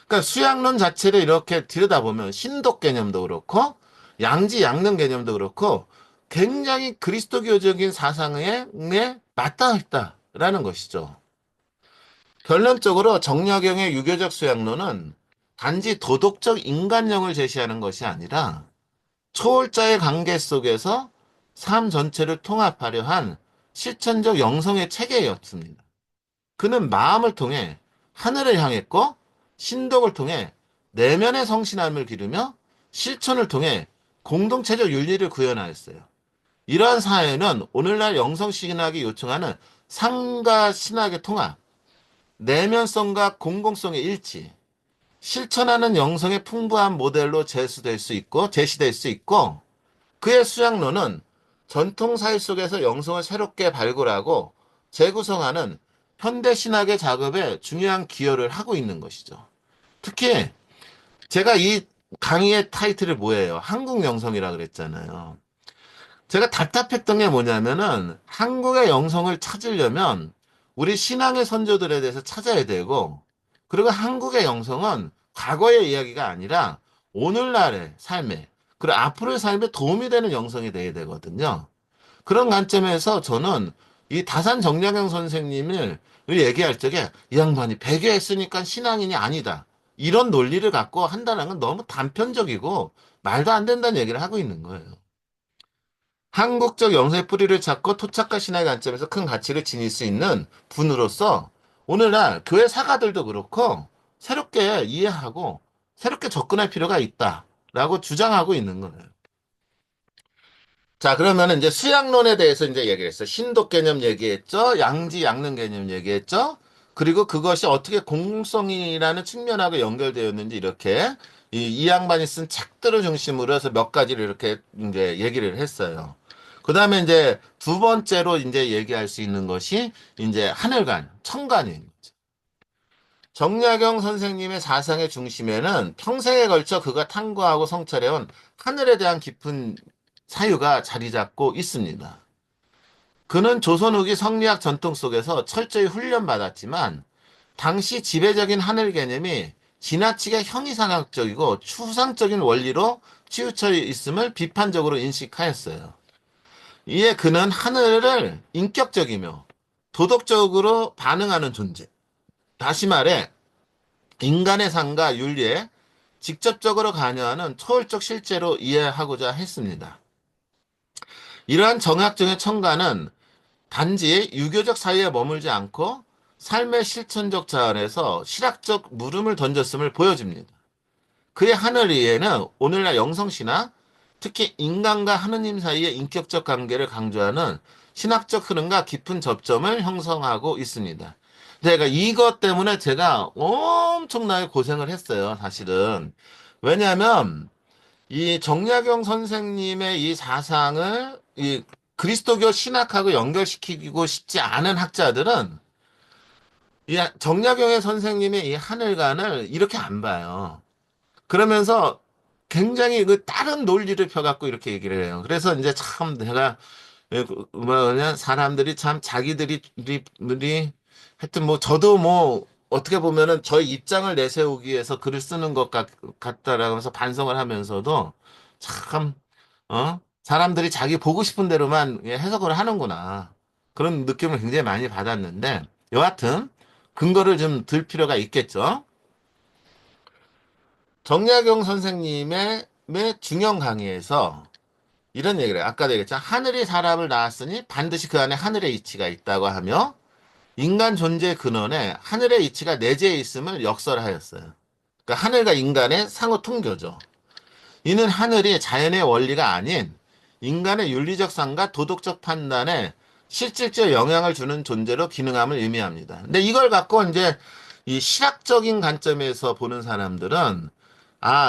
S1: 그러니까 수양론 자체를 이렇게 들여다보면 신독 개념도 그렇고 양지양능 개념도 그렇고 굉장히 그리스도교적인 사상에 맞닿아 있다라는 것이죠. 결론적으로 정약용의 유교적 수양론은 단지 도덕적 인간형을 제시하는 것이 아니라 초월자의 관계 속에서 삶 전체를 통합하려 한 실천적 영성의 체계였습니다. 그는 마음을 통해 하늘을 향했고 신독을 통해 내면의 성신함을 기르며 실천을 통해 공동체적 윤리를 구현하였어요. 이러한 사회는 오늘날 영성신학이 요청하는 상과 신학의 통합, 내면성과 공공성의 일치, 실천하는 영성의 풍부한 모델로 제시될 수 있고, 그의 수양론은 전통 사회 속에서 영성을 새롭게 발굴하고 재구성하는 현대 신학의 작업에 중요한 기여를 하고 있는 것이죠. 특히 제가 이 강의의 타이틀이 뭐예요? 한국 영성이라 그랬잖아요. 제가 답답했던 게 뭐냐면은 한국의 영성을 찾으려면 우리 신앙의 선조들에 대해서 찾아야 되고, 그리고 한국의 영성은 과거의 이야기가 아니라 오늘날의 삶에, 그리고 앞으로의 삶에 도움이 되는 영성이 돼야 되거든요. 그런 관점에서 저는 이 다산 정약용 선생님을 얘기할 적에 이 양반이 배교했으니까 신앙인이 아니다, 이런 논리를 갖고 한다는 건 너무 단편적이고 말도 안 된다는 얘기를 하고 있는 거예요. 한국적 영성의 뿌리를 찾고 토착화 신화의 관점에서 큰 가치를 지닐 수 있는 분으로서 오늘날 교회 사가들도 그렇고 새롭게 이해하고 새롭게 접근할 필요가 있다라고 주장하고 있는 거예요. 자, 그러면 이제 수양론에 대해서 이제 얘기를 했어요. 신독 개념 얘기했죠. 양지 양능 개념 얘기했죠. 그리고 그것이 어떻게 공공성이라는 측면하고 연결되었는지 이렇게 이 양반이 쓴 책들을 중심으로 해서 몇 가지를 이렇게 이제 얘기를 했어요. 그 다음에 이제 두 번째로 이제 얘기할 수 있는 것이 이제 하늘관, 천관인 거죠. 정약용 선생님의 사상의 중심에는 평생에 걸쳐 그가 탐구하고 성찰해온 하늘에 대한 깊은 사유가 자리 잡고 있습니다. 그는 조선 후기 성리학 전통 속에서 철저히 훈련받았지만 당시 지배적인 하늘 개념이 지나치게 형이상학적이고 추상적인 원리로 치우쳐 있음을 비판적으로 인식하였어요. 이에 그는 하늘을 인격적이며 도덕적으로 반응하는 존재, 다시 말해 인간의 삶과 윤리에 직접적으로 관여하는 초월적 실제로 이해하고자 했습니다. 이러한 정학적인 청가는 단지 유교적 사이에 머물지 않고 삶의 실천적 자원에서 실학적 물음을 던졌음을 보여줍니다. 그의 하늘 이해는 오늘날 영성신화, 특히 인간과 하느님 사이의 인격적 관계를 강조하는 신학적 흐름과 깊은 접점을 형성하고 있습니다. 제가 이것 때문에 제가 엄청나게 고생을 했어요, 사실은. 왜냐하면 이 정약용 선생님의 이 사상을 이 그리스도교 신학하고 연결시키고 싶지 않은 학자들은 이 정약용의 선생님의 이 하늘관을 이렇게 안 봐요. 그러면서 굉장히 그 다른 논리를 펴갖고 이렇게 얘기를 해요. 그래서 이제 참 내가 뭐냐 사람들이 참 자기들이 하여튼 뭐 저도 뭐 어떻게 보면은 저의 입장을 내세우기 위해서 글을 쓰는 것 같다라고 하면서 반성을 하면서도 참 사람들이 자기 보고 싶은 대로만 해석을 하는구나, 그런 느낌을 굉장히 많이 받았는데 여하튼 근거를 좀 들 필요가 있겠죠. 정약용 선생님의 중형 강의에서 이런 얘기를 해요. 아까도 얘기했죠. 하늘이 사람을 낳았으니 반드시 그 안에 하늘의 이치가 있다고 하며 인간 존재 근원에 하늘의 이치가 내재해 있음을 역설하였어요. 그러니까 하늘과 인간의 상호 통교죠. 이는 하늘이 자연의 원리가 아닌 인간의 윤리적 상과 도덕적 판단에 실질적 영향을 주는 존재로 기능함을 의미합니다. 근데 이걸 갖고 이제 이 실학적인 관점에서 보는 사람들은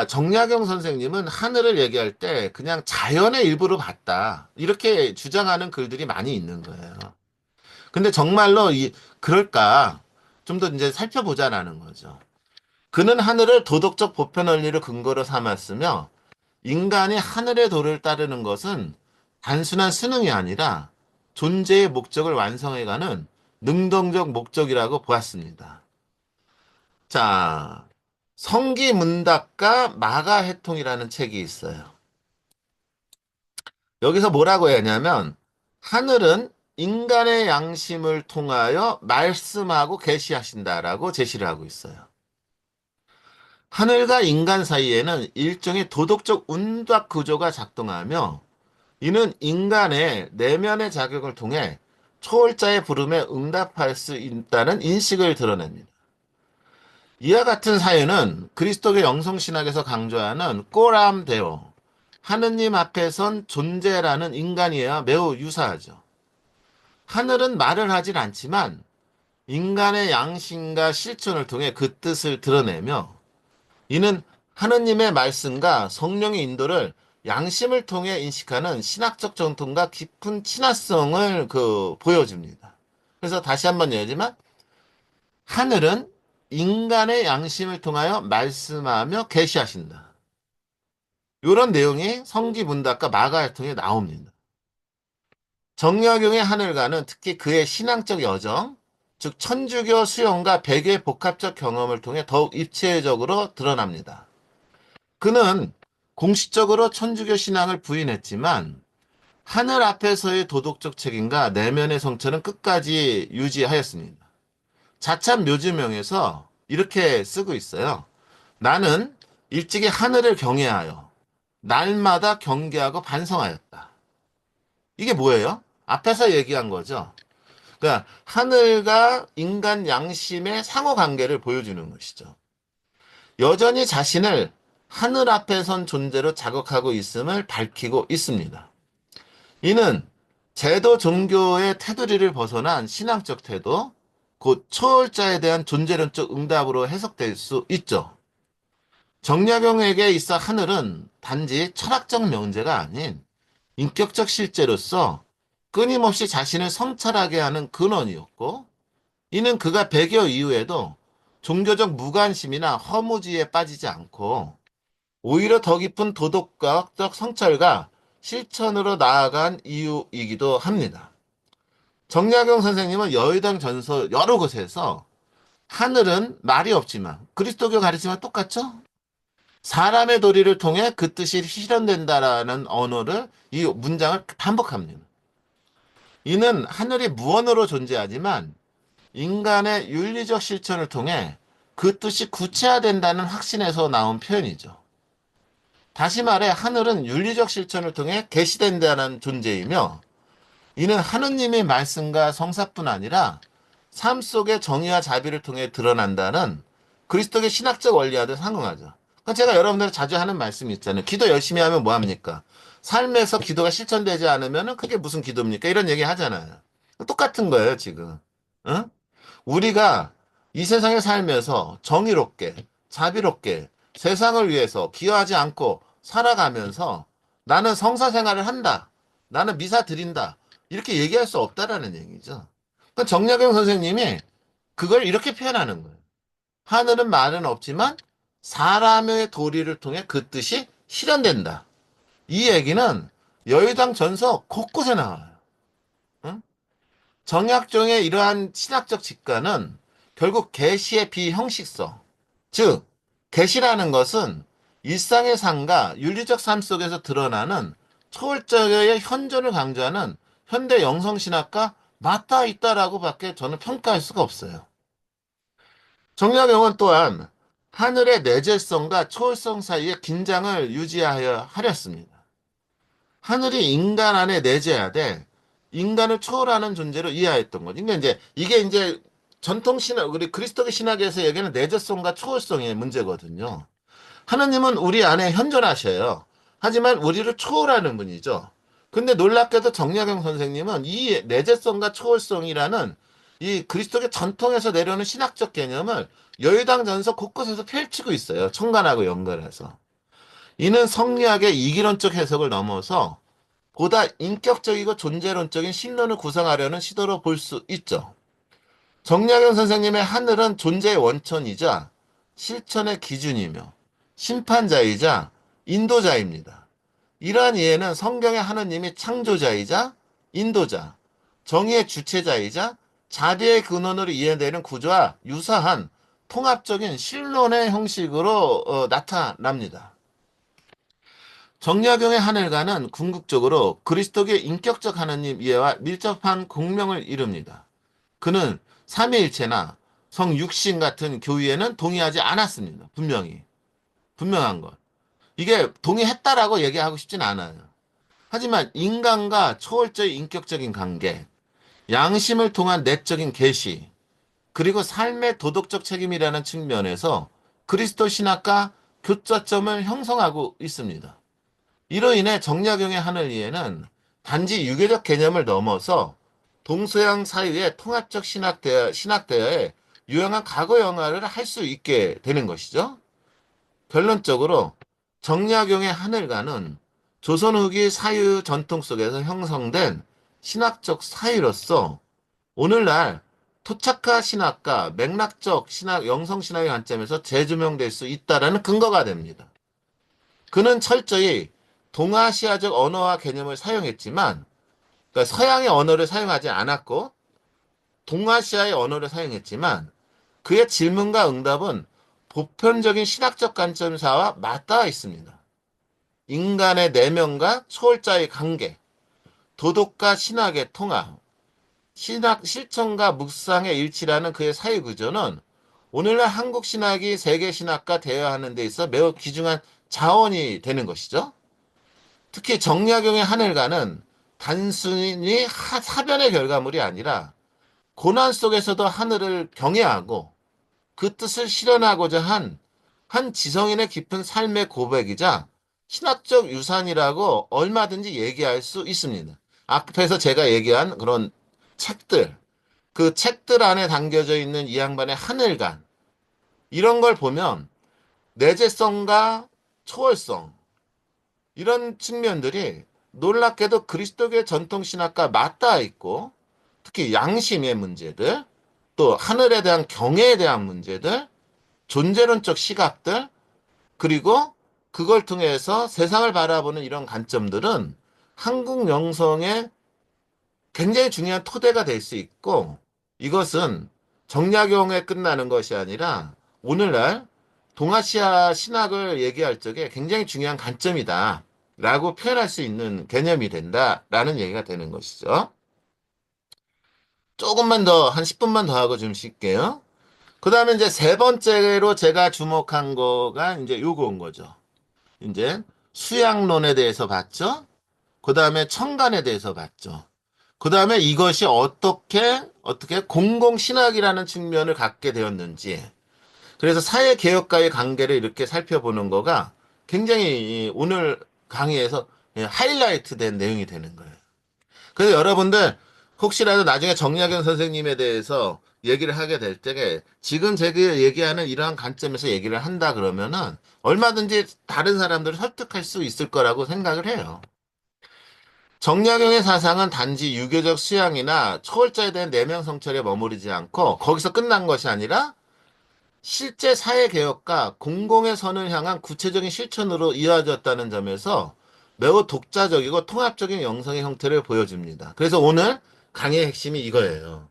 S1: 정약용 선생님은 하늘을 얘기할 때 그냥 자연의 일부로 봤다. 이렇게 주장하는 글들이 많이 있는 거예요. 근데 정말로 그럴까? 좀 더 이제 살펴보자라는 거죠. 그는 하늘을 도덕적 보편 원리를 근거로 삼았으며 인간이 하늘의 도를 따르는 것은 단순한 수능이 아니라 존재의 목적을 완성해가는 능동적 목적이라고 보았습니다. 자, 성기문답과 마가해통이라는 책이 있어요. 여기서 뭐라고 하냐면 하늘은 인간의 양심을 통하여 말씀하고 계시하신다라고 제시를 하고 있어요. 하늘과 인간 사이에는 일종의 도덕적 운박 구조가 작동하며 이는 인간의 내면의 자격을 통해 초월자의 부름에 응답할 수 있다는 인식을 드러냅니다. 이와 같은 사유는 그리스도교 영성신학에서 강조하는 꼬람데오, 하느님 앞에 선 존재라는 인간이어야 매우 유사하죠. 하늘은 말을 하진 않지만 인간의 양심과 실천을 통해 그 뜻을 드러내며 이는 하느님의 말씀과 성령의 인도를 양심을 통해 인식하는 신학적 정통과 깊은 친화성을 보여줍니다. 그래서 다시 한번 얘기하지만 하늘은 인간의 양심을 통하여 말씀하며 계시하신다. 이런 내용이 성기문답과 마가활통에 나옵니다. 정약용의 하늘가는 특히 그의 신앙적 여정, 즉 천주교 수용과 배교의 복합적 경험을 통해 더욱 입체적으로 드러납니다. 그는 공식적으로 천주교 신앙을 부인했지만 하늘 앞에서의 도덕적 책임과 내면의 성찰은 끝까지 유지하였습니다. 자참 묘지명에서 이렇게 쓰고 있어요. 나는 일찍이 하늘을 경외하여 날마다 경계하고 반성하였다. 이게 뭐예요? 앞에서 얘기한 거죠. 그러니까 하늘과 인간 양심의 상호 관계를 보여주는 것이죠. 여전히 자신을 하늘 앞에 선 존재로 자극하고 있음을 밝히고 있습니다. 이는 제도 종교의 테두리를 벗어난 신앙적 태도, 곧 초월자에 대한 존재론적 응답으로 해석될 수 있죠. 정약용에게 있어 하늘은 단지 철학적 명제가 아닌 인격적 실제로서 끊임없이 자신을 성찰하게 하는 근원이었고, 이는 그가 배교 이후에도 종교적 무관심이나 허무주의에 빠지지 않고 오히려 더 깊은 도덕과학적 성찰과 실천으로 나아간 이유이기도 합니다. 정약용 선생님은 여의당 전서 여러 곳에서 하늘은 말이 없지만 그리스도교 가르침과 똑같죠? 사람의 도리를 통해 그 뜻이 실현된다라는 언어를 이 문장을 반복합니다. 이는 하늘이 무언으로 존재하지만 인간의 윤리적 실천을 통해 그 뜻이 구체화된다는 확신에서 나온 표현이죠. 다시 말해 하늘은 윤리적 실천을 통해 계시된다는 존재이며 이는 하느님의 말씀과 성사뿐 아니라 삶 속의 정의와 자비를 통해 드러난다는 그리스도의 신학적 원리와도 상응하죠. 그러니까 제가 여러분들 자주 하는 말씀이 있잖아요. 기도 열심히 하면 뭐 합니까? 삶에서 기도가 실천되지 않으면 그게 무슨 기도입니까? 이런 얘기 하잖아요. 똑같은 거예요, 지금. 응? 우리가 이 세상에 살면서 정의롭게, 자비롭게 세상을 위해서 기여하지 않고 살아가면서 나는 성사 생활을 한다. 나는 미사 드린다. 이렇게 얘기할 수 없다라는 얘기죠. 그러니까 정약용 선생님이 그걸 이렇게 표현하는 거예요. 하늘은 말은 없지만 사람의 도리를 통해 그 뜻이 실현된다. 이 얘기는 여의당 전서 곳곳에 나와요. 응? 정약종의 이러한 신학적 직관은 결국 계시의 비형식성, 즉 계시라는 것은 일상의 삶과 윤리적 삶 속에서 드러나는 초월적의 현존을 강조하는 현대 영성신학과 맞닿아 있다라고 밖에 저는 평가할 수가 없어요. 정약용은 또한 하늘의 내재성과 초월성 사이의 긴장을 유지하여 하렸습니다. 하늘이 인간 안에 내재하되 인간을 초월하는 존재로 이해했던 거죠. 그러니까 이게 전통 신학, 우리 그리스도교 신학에서 얘기하는 내재성과 초월성의 문제거든요. 하느님은 우리 안에 현존하셔요. 하지만 우리를 초월하는 분이죠. 근데 놀랍게도 정약용 선생님은 이 내재성과 초월성이라는 이 그리스도교 전통에서 내려오는 신학적 개념을 여의당 전서 곳곳에서 펼치고 있어요. 청간하고 연결해서. 이는 성리학의 이기론적 해석을 넘어서 보다 인격적이고 존재론적인 신론을 구성하려는 시도로 볼 수 있죠. 정약용 선생님의 하늘은 존재의 원천이자 실천의 기준이며 심판자이자 인도자입니다. 이러한 이해는 성경의 하느님이 창조자이자 인도자, 정의의 주체자이자 자비의 근원으로 이해되는 구조와 유사한 통합적인 신론의 형식으로 나타납니다. 정약용의 하늘과는 궁극적으로 그리스도의 인격적 하느님 이해와 밀접한 공명을 이룹니다. 그는 삼위일체나 성육신 같은 교의에는 동의하지 않았습니다. 분명한 것. 이게 동의했다라고 얘기하고 싶진 않아요. 하지만 인간과 초월적 인격적인 관계, 양심을 통한 내적인 계시, 그리고 삶의 도덕적 책임이라는 측면에서 그리스도 신학과 교차점을 형성하고 있습니다. 이로 인해 정약용의 하늘 이해는 단지 유교적 개념을 넘어서 동서양 사이의 통합적 신학대화에 유용한 과거 영화를 할 수 있게 되는 것이죠. 결론적으로 정약용의 하늘가는 조선 후기 사유 전통 속에서 형성된 신학적 사유로서 오늘날 토착화 신학과 맥락적 신학, 영성신학의 관점에서 재조명될 수 있다는 근거가 됩니다. 그는 철저히 동아시아적 언어와 개념을 사용했지만, 그러니까 서양의 언어를 사용하지 않았고, 동아시아의 언어를 사용했지만, 그의 질문과 응답은 보편적인 신학적 관점사와 맞닿아 있습니다. 인간의 내면과 초월자의 관계, 도덕과 신학의 통합, 실천과 묵상의 일치라는 그의 사회 구조는 오늘날 한국 신학이 세계 신학과 대화하는 데 있어 매우 귀중한 자원이 되는 것이죠. 특히 정약용의 하늘가는 단순히 사변의 결과물이 아니라 고난 속에서도 하늘을 경외하고 그 뜻을 실현하고자 한 지성인의 깊은 삶의 고백이자 신학적 유산이라고 얼마든지 얘기할 수 있습니다. 앞에서 제가 얘기한 그런 책들, 그 책들 안에 담겨져 있는 이 양반의 하늘관, 이런 걸 보면 내재성과 초월성, 이런 측면들이 놀랍게도 그리스도교의 전통신학과 맞닿아 있고, 특히 양심의 문제들, 또 하늘에 대한 경애에 대한 문제들, 존재론적 시각들, 그리고 그걸 통해서 세상을 바라보는 이런 관점들은 한국 영성의 굉장히 중요한 토대가 될 수 있고, 이것은 정약용에 끝나는 것이 아니라 오늘날 동아시아 신학을 얘기할 적에 굉장히 중요한 관점이다 라고 표현할 수 있는 개념이 된다라는 얘기가 되는 것이죠. 조금만 더, 한 10분만 더 하고 좀 쉴게요. 그 다음에 이제 세 번째로 제가 주목한 거가 이제 요거 온 거죠. 이제 수양론에 대해서 봤죠. 그 다음에 청간에 대해서 봤죠. 그 다음에 이것이 어떻게 공공신학이라는 측면을 갖게 되었는지. 그래서 사회개혁과의 관계를 이렇게 살펴보는 거가 굉장히 오늘 강의에서 하이라이트 된 내용이 되는 거예요. 그래서 여러분들 혹시라도 나중에 정약용 선생님에 대해서 얘기를 하게 될 때에 지금 제가 얘기하는 이러한 관점에서 얘기를 한다 그러면은 얼마든지 다른 사람들을 설득할 수 있을 거라고 생각을 해요. 정약용의 사상은 단지 유교적 수양이나 초월자에 대한 내면 성찰에 머무르지 않고 거기서 끝난 것이 아니라 실제 사회개혁과 공공의 선을 향한 구체적인 실천으로 이어졌다는 점에서 매우 독자적이고 통합적인 영성의 형태를 보여줍니다. 그래서 오늘 강의의 핵심이 이거예요.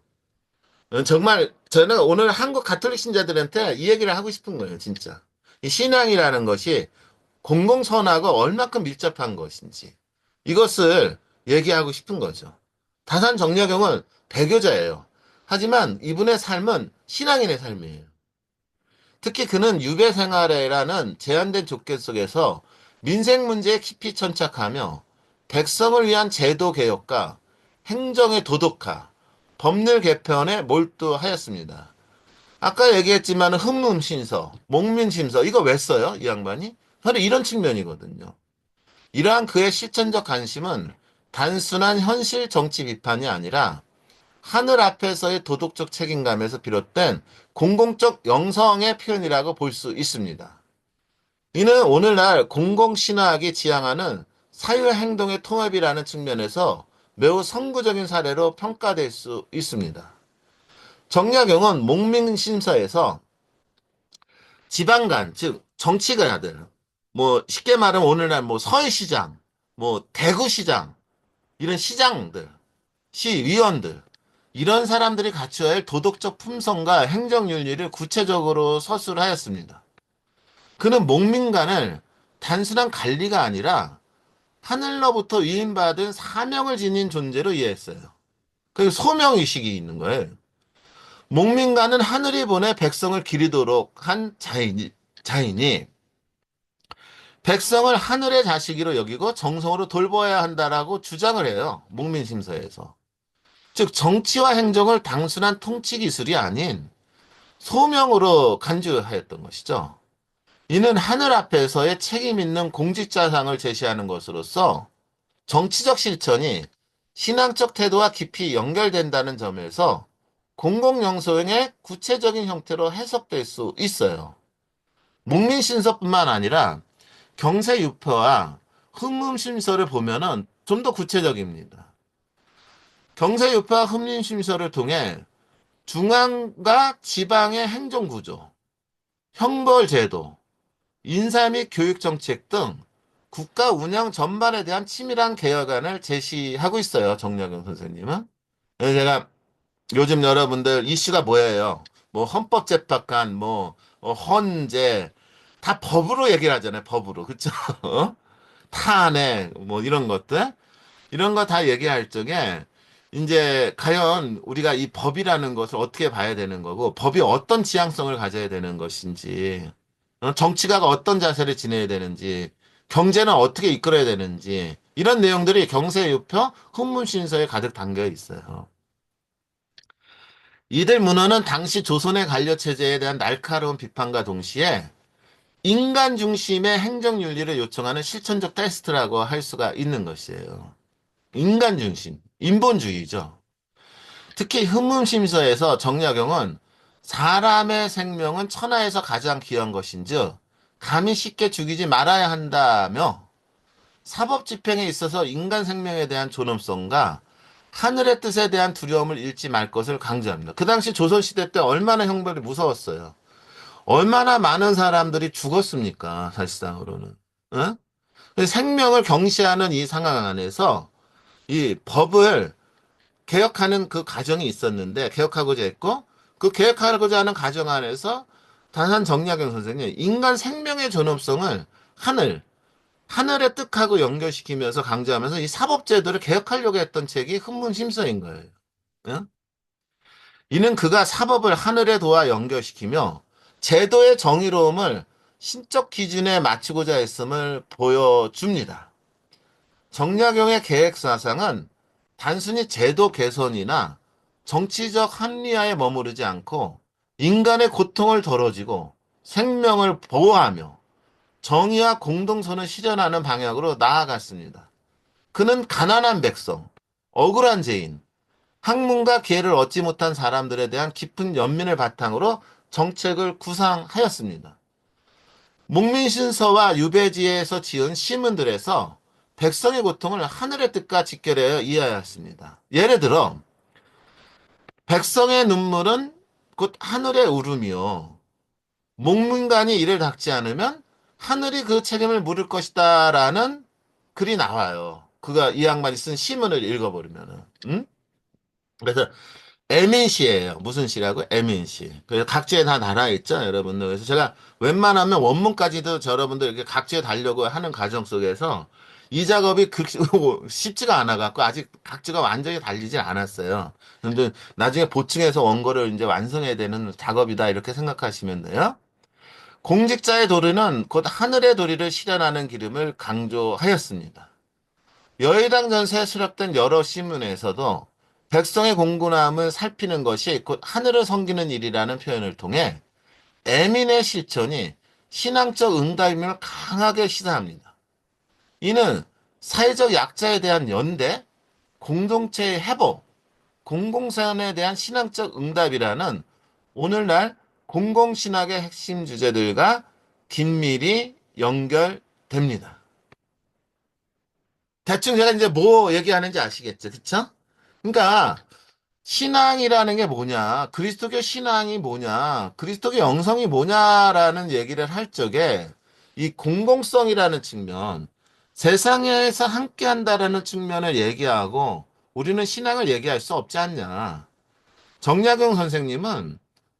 S1: 정말 저는 오늘 한국 가톨릭 신자들한테 이 얘기를 하고 싶은 거예요, 진짜. 이 신앙이라는 것이 공공선하고 얼마큼 밀접한 것인지 이것을 얘기하고 싶은 거죠. 다산 정약용은 배교자예요. 하지만 이분의 삶은 신앙인의 삶이에요. 특히 그는 유배 생활이라는 제한된 조건 속에서 민생 문제에 깊이 천착하며 백성을 위한 제도 개혁과 행정의 도덕화, 법률 개편에 몰두하였습니다. 아까 얘기했지만 흠문심서, 목민심서 이거 왜 써요? 이 양반이? 바로 이런 측면이거든요. 이러한 그의 실천적 관심은 단순한 현실 정치 비판이 아니라 하늘 앞에서의 도덕적 책임감에서 비롯된 공공적 영성의 표현이라고 볼 수 있습니다. 이는 오늘날 공공신화학이 지향하는 사회행동의 통합이라는 측면에서 매우 선구적인 사례로 평가될 수 있습니다. 정약용은 목민심서에서 지방간, 즉 정치가들, 뭐 쉽게 말하면 오늘날 뭐 서울시장, 뭐 대구시장, 이런 시장들, 시의원들, 이런 사람들이 갖춰야 할 도덕적 품성과 행정윤리를 구체적으로 서술하였습니다. 그는 목민간을 단순한 관리가 아니라 하늘로부터 위임받은 사명을 지닌 존재로 이해했어요. 그 소명의식이 있는 거예요. 목민간은 하늘이 보내 백성을 기리도록 한 자인이 백성을 하늘의 자식으로 여기고 정성으로 돌보아야 한다라고 주장을 해요. 목민심서에서. 즉 정치와 행정을 단순한 통치 기술이 아닌 소명으로 간주하였던 것이죠. 이는 하늘 앞에서의 책임 있는 공직자상을 제시하는 것으로서 정치적 실천이 신앙적 태도와 깊이 연결된다는 점에서 공공영소의 구체적인 형태로 해석될 수 있어요. 목민신서뿐만 아니라 경세유표와 흠문심서를 보면은 좀 더 구체적입니다. 경세유표와 흠문심서를 통해 중앙과 지방의 행정구조, 형벌제도, 인사 및 교육정책 등 국가 운영 전반에 대한 치밀한 개혁안을 제시하고 있어요. 정약용 선생님은. 그래서 제가 요즘 여러분들 이슈가 뭐예요? 뭐 헌법재판관, 뭐 헌재 다 법으로 얘기를 하잖아요. 법으로. 그쵸? 탄핵 뭐 이런 것들. 이런 거 다 얘기할 적에 이제 과연 우리가 이 법이라는 것을 어떻게 봐야 되는 거고 법이 어떤 지향성을 가져야 되는 것인지 정치가가 어떤 자세를 지내야 되는지 경제는 어떻게 이끌어야 되는지 이런 내용들이 경세유표 훈문신서에 가득 담겨 있어요. 이들 문헌은 당시 조선의 관료체제에 대한 날카로운 비판과 동시에 인간 중심의 행정윤리를 요청하는 실천적 테스트라고 할 수가 있는 것이에요. 인간 중심, 인본주의죠. 특히 흠문심서에서 정약용은 사람의 생명은 천하에서 가장 귀한 것인즉 감히 쉽게 죽이지 말아야 한다며 사법 집행에 있어서 인간 생명에 대한 존엄성과 하늘의 뜻에 대한 두려움을 잃지 말 것을 강조합니다. 그 당시 조선시대 때 얼마나 형벌이 무서웠어요. 얼마나 많은 사람들이 죽었습니까? 사실상으로는. 응? 생명을 경시하는 이 상황 안에서 이 법을 개혁하는 그 과정이 있었는데 개혁하고자 했고 그 개혁하고자 하는 과정 안에서 단한 정약용 선생님 인간 생명의 존엄성을 하늘의 뜻하고 연결시키면서 강조하면서 이 사법제도를 개혁하려고 했던 책이 흠문심서인 거예요. 응? 이는 그가 사법을 하늘에 도와 연결시키며 제도의 정의로움을 신적 기준에 맞추고자 했음을 보여줍니다. 정약용의 계획 사상은 단순히 제도 개선이나 정치적 합리화에 머무르지 않고 인간의 고통을 덜어주고 생명을 보호하며 정의와 공동선을 실현하는 방향으로 나아갔습니다. 그는 가난한 백성, 억울한 죄인, 학문과 기회를 얻지 못한 사람들에 대한 깊은 연민을 바탕으로 정책을 구상하였습니다. 목민신서와 유배지에서 지은 시문들에서 백성의 고통을 하늘의 뜻과 직결하여 이해하였습니다. 예를 들어 백성의 눈물은 곧 하늘의 울음이요. 목민간이 이를 닦지 않으면 하늘이 그 책임을 물을 것이다라는 글이 나와요. 그가 이 양반이 쓴 시문을 읽어버리면은. 응? 그래서 에민시예요. 무슨 시라고? 에민시. 그래서 각지에 다 나라 있죠, 여러분들. 그래서 제가 웬만하면 원문까지도 여러분들 이렇게 각지에 달려고 하는 과정 속에서 이 작업이 쉽지가 않아갖고 아직 각지가 완전히 달리질 않았어요. 근데 나중에 보충해서 원고를 이제 완성해야 되는 작업이다 이렇게 생각하시면 돼요. 공직자의 도리는 곧 하늘의 도리를 실현하는 기름을 강조하였습니다. 여의당 전세에 수록된 여러 신문에서도 백성의 공곤함을 살피는 것이 곧 하늘을 섬기는 일이라는 표현을 통해 애민의 실천이 신앙적 응답임을 강하게 시사합니다. 이는 사회적 약자에 대한 연대, 공동체의 회복, 공공선에 대한 신앙적 응답이라는 오늘날 공공신학의 핵심 주제들과 긴밀히 연결됩니다. 대충 제가 이제 뭐 얘기하는지 아시겠죠? 그쵸? 그러니까 신앙이라는 게 뭐냐, 그리스도교 신앙이 뭐냐, 그리스도교 영성이 뭐냐라는 얘기를 할 적에 이 공공성이라는 측면, 세상에서 함께 한다라는 측면을 얘기하고 우리는 신앙을 얘기할 수 없지 않냐. 정약용 선생님은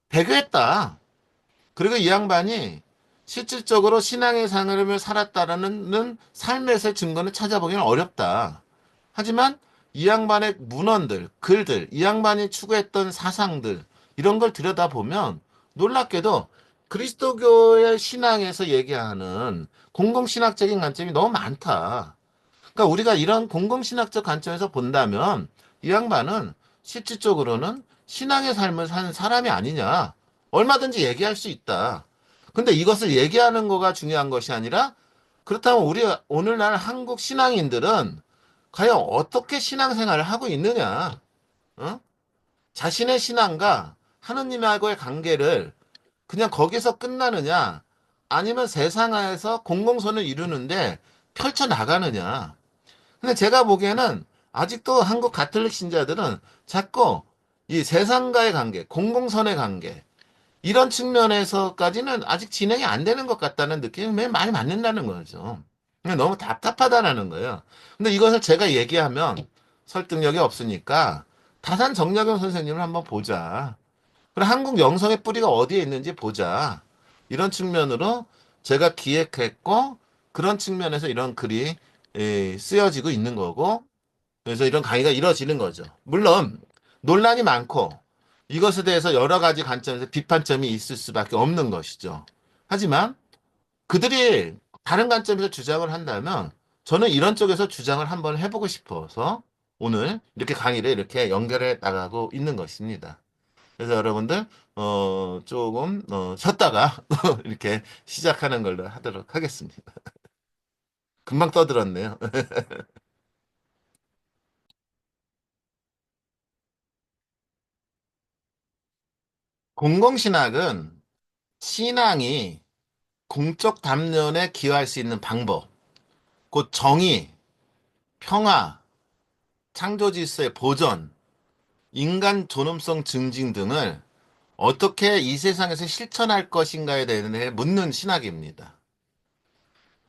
S1: 배교했다. 그리고 이 양반이 실질적으로 신앙의 삶을 살았다라는 삶에서의 증거는 찾아보기는 어렵다. 하지만 이 양반의 문헌들, 글들, 이 양반이 추구했던 사상들, 이런 걸 들여다보면 놀랍게도 그리스도교의 신앙에서 얘기하는 공공신학적인 관점이 너무 많다. 그러니까 우리가 이런 공공신학적 관점에서 본다면 이 양반은 실질적으로는 신앙의 삶을 사는 사람이 아니냐. 얼마든지 얘기할 수 있다. 근데 이것을 얘기하는 거가 중요한 것이 아니라 그렇다면 우리 오늘날 한국 신앙인들은 과연 어떻게 신앙생활을 하고 있느냐? 어? 자신의 신앙과 하느님하고의 관계를 그냥 거기서 끝나느냐? 아니면 세상에서 공공선을 이루는데 펼쳐나가느냐? 근데 제가 보기에는 아직도 한국 가톨릭 신자들은 자꾸 이 세상과의 관계, 공공선의 관계, 이런 측면에서까지는 아직 진행이 안 되는 것 같다는 느낌이 매우 많이 받는다는 거죠. 너무 답답하다는 거예요. 근데 이것을 제가 얘기하면 설득력이 없으니까 다산 정약용 선생님을 한번 보자. 그리고 한국 영성의 뿌리가 어디에 있는지 보자. 이런 측면으로 제가 기획했고 그런 측면에서 이런 글이 쓰여지고 있는 거고 그래서 이런 강의가 이루어지는 거죠. 물론 논란이 많고 이것에 대해서 여러 가지 관점에서 비판점이 있을 수밖에 없는 것이죠. 하지만 그들이 다른 관점에서 주장을 한다면 저는 이런 쪽에서 주장을 한번 해보고 싶어서 오늘 이렇게 강의를 이렇게 연결해 나가고 있는 것입니다. 그래서 여러분들 조금 쉬었다가 이렇게 시작하는 걸로 하도록 하겠습니다. 금방 떠들었네요. 공공신학은 신앙이 공적 담론에 기여할 수 있는 방법, 곧 정의, 평화, 창조 질서의 보존, 인간 존엄성 증진 등을 어떻게 이 세상에서 실천할 것인가에 대해 묻는 신학입니다.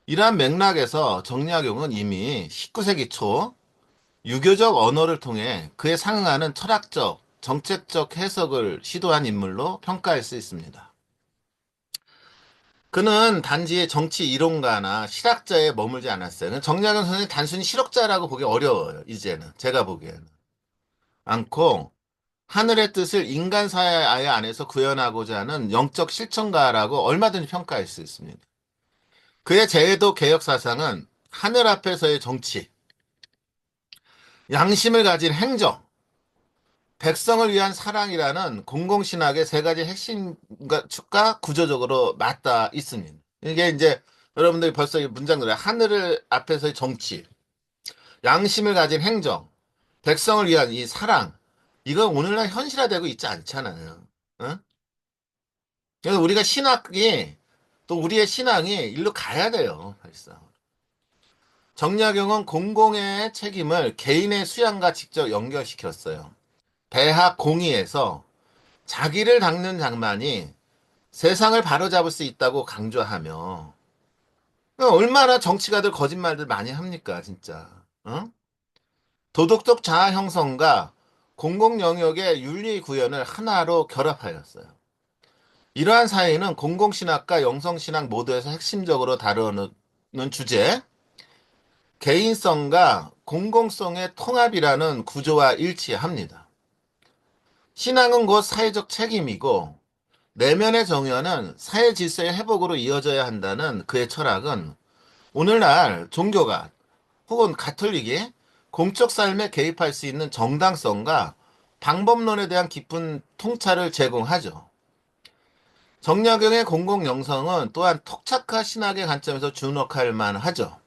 S1: 이러한 맥락에서 정약용은 이미 19세기 초 유교적 언어를 통해 그에 상응하는 철학적, 정책적 해석을 시도한 인물로 평가할 수 있습니다. 그는 단지 정치 이론가나 실학자에 머물지 않았어요. 정약용 선생님 단순히 실학자라고 보기 어려워요. 이제는 제가 보기에는 않고 하늘의 뜻을 인간 사회 안에서 구현하고자 하는 영적 실천가라고 얼마든지 평가할 수 있습니다. 그의 제도 개혁 사상은 하늘 앞에서의 정치, 양심을 가진 행정, 백성을 위한 사랑이라는 공공신학의 세 가지 핵심과 구조적으로 맞닿아 있습니다. 이게 이제 여러분들이 벌써 이 문장들을 하늘을 앞에서의 정치, 양심을 가진 행정, 백성을 위한 이 사랑, 이건 오늘날 현실화되고 있지 않잖아요. 어? 그래서 우리가 신학이 또 우리의 신앙이 일로 가야 돼요. 사실상. 정약용은 공공의 책임을 개인의 수양과 직접 연결시켰어요. 배학 공의에서 자기를 닦는 장만이 세상을 바로잡을 수 있다고 강조하며 얼마나 정치가들 거짓말들 많이 합니까, 진짜. 어? 도덕적 자아 형성과 공공 영역의 윤리 구현을 하나로 결합하였어요. 이러한 사회는 공공신학과 영성신학 모두에서 핵심적으로 다루는 주제, 개인성과 공공성의 통합이라는 구조와 일치합니다. 신앙은 곧 사회적 책임이고, 내면의 정연은 사회 질서의 회복으로 이어져야 한다는 그의 철학은 오늘날 종교가 혹은 가톨릭이 공적 삶에 개입할 수 있는 정당성과 방법론에 대한 깊은 통찰을 제공하죠. 정약용의 공공영성은 또한 톡착화 신학의 관점에서 주목할 만하죠.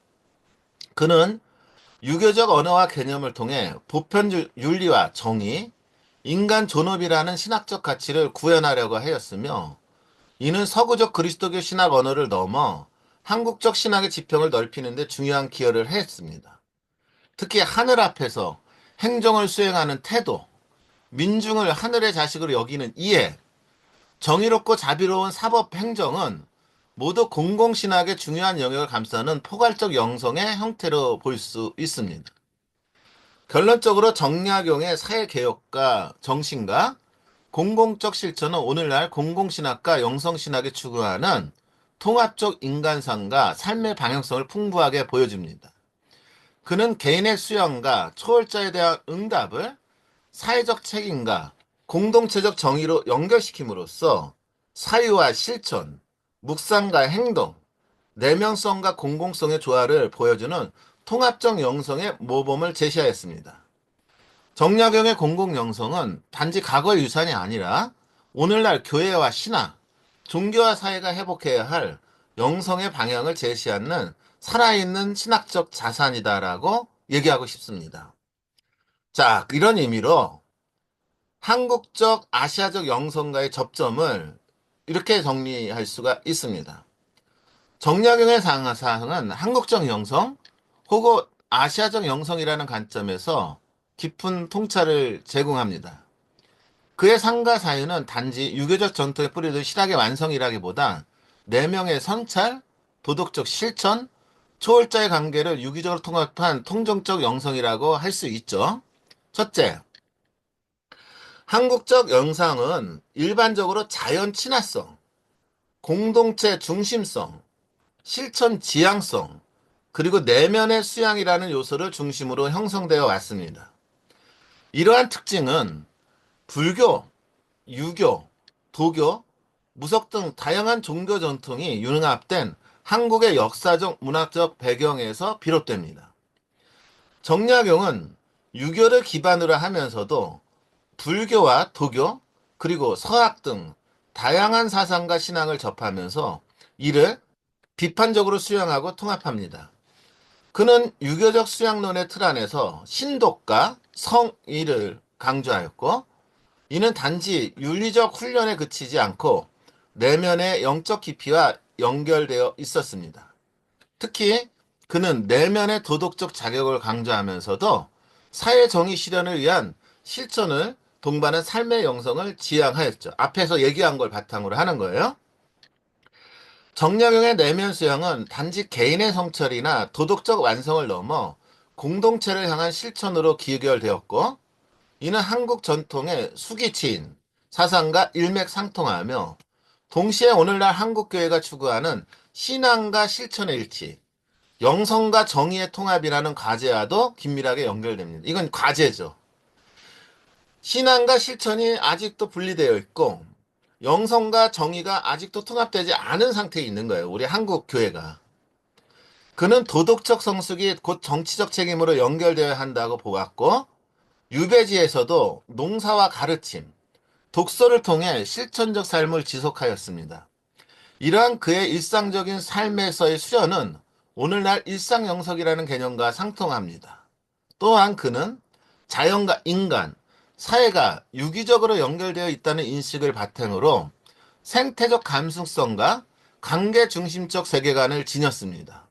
S1: 그는 유교적 언어와 개념을 통해 보편 윤리와 정의, 인간 존엄이라는 신학적 가치를 구현하려고 하였으며, 이는 서구적 그리스도교 신학 언어를 넘어 한국적 신학의 지평을 넓히는 데 중요한 기여를 했습니다. 특히 하늘 앞에서 행정을 수행하는 태도, 민중을 하늘의 자식으로 여기는 이해, 정의롭고 자비로운 사법 행정은 모두 공공신학의 중요한 영역을 감싸는 포괄적 영성의 형태로 볼 수 있습니다. 결론적으로 정약용의 사회개혁과 정신과 공공적 실천은 오늘날 공공신학과 영성신학이 추구하는 통합적 인간상과 삶의 방향성을 풍부하게 보여줍니다. 그는 개인의 수양과 초월자에 대한 응답을 사회적 책임과 공동체적 정의로 연결시킴으로써 사유와 실천, 묵상과 행동, 내면성과 공공성의 조화를 보여주는 통합적 영성의 모범을 제시하였습니다. 정약용의 공공영성은 단지 과거의 유산이 아니라 오늘날 교회와 신화, 종교와 사회가 회복해야 할 영성의 방향을 제시하는 살아있는 신학적 자산이다라고 얘기하고 싶습니다. 자, 이런 의미로 한국적, 아시아적 영성과의 접점을 이렇게 정리할 수가 있습니다. 정약용의 사상은 한국적 영성 혹은 아시아적 영성이라는 관점에서 깊은 통찰을 제공합니다. 그의 상과 사유는 단지 유교적 전통에 뿌리든 실학의 완성이라기보다 내면의 성찰, 도덕적 실천, 초월자의 관계를 유기적으로 통합한 통정적 영성이라고 할 수 있죠. 첫째, 한국적 영상은 일반적으로 자연 친화성, 공동체 중심성, 실천 지향성, 그리고 내면의 수양이라는 요소를 중심으로 형성되어 왔습니다. 이러한 특징은 불교, 유교, 도교, 무속 등 다양한 종교 전통이 융합된 한국의 역사적 문화적 배경에서 비롯됩니다. 정약용은 유교를 기반으로 하면서도 불교와 도교, 그리고 서학 등 다양한 사상과 신앙을 접하면서 이를 비판적으로 수용하고 통합합니다. 그는 유교적 수양론의 틀 안에서 신독과 성의를 강조하였고, 이는 단지 윤리적 훈련에 그치지 않고 내면의 영적 깊이와 연결되어 있었습니다. 특히 그는 내면의 도덕적 자격을 강조하면서도 사회 정의 실현을 위한 실천을 동반한 삶의 영성을 지향하였죠. 앞에서 얘기한 걸 바탕으로 하는 거예요. 정약용의 내면 수양은 단지 개인의 성찰이나 도덕적 완성을 넘어 공동체를 향한 실천으로 기결되었고, 이는 한국 전통의 수기치인 사상과 일맥상통하며 동시에 오늘날 한국교회가 추구하는 신앙과 실천의 일치, 영성과 정의의 통합이라는 과제와도 긴밀하게 연결됩니다. 이건 과제죠. 신앙과 실천이 아직도 분리되어 있고 영성과 정의가 아직도 통합되지 않은 상태에 있는 거예요. 우리 한국 교회가. 그는 도덕적 성숙이 곧 정치적 책임으로 연결되어야 한다고 보았고, 유배지에서도 농사와 가르침, 독서를 통해 실천적 삶을 지속하였습니다. 이러한 그의 일상적인 삶에서의 수련은 오늘날 일상영성이라는 개념과 상통합니다. 또한 그는 자연과 인간, 사회가 유기적으로 연결되어 있다는 인식을 바탕으로 생태적 감수성과 관계 중심적 세계관을 지녔습니다.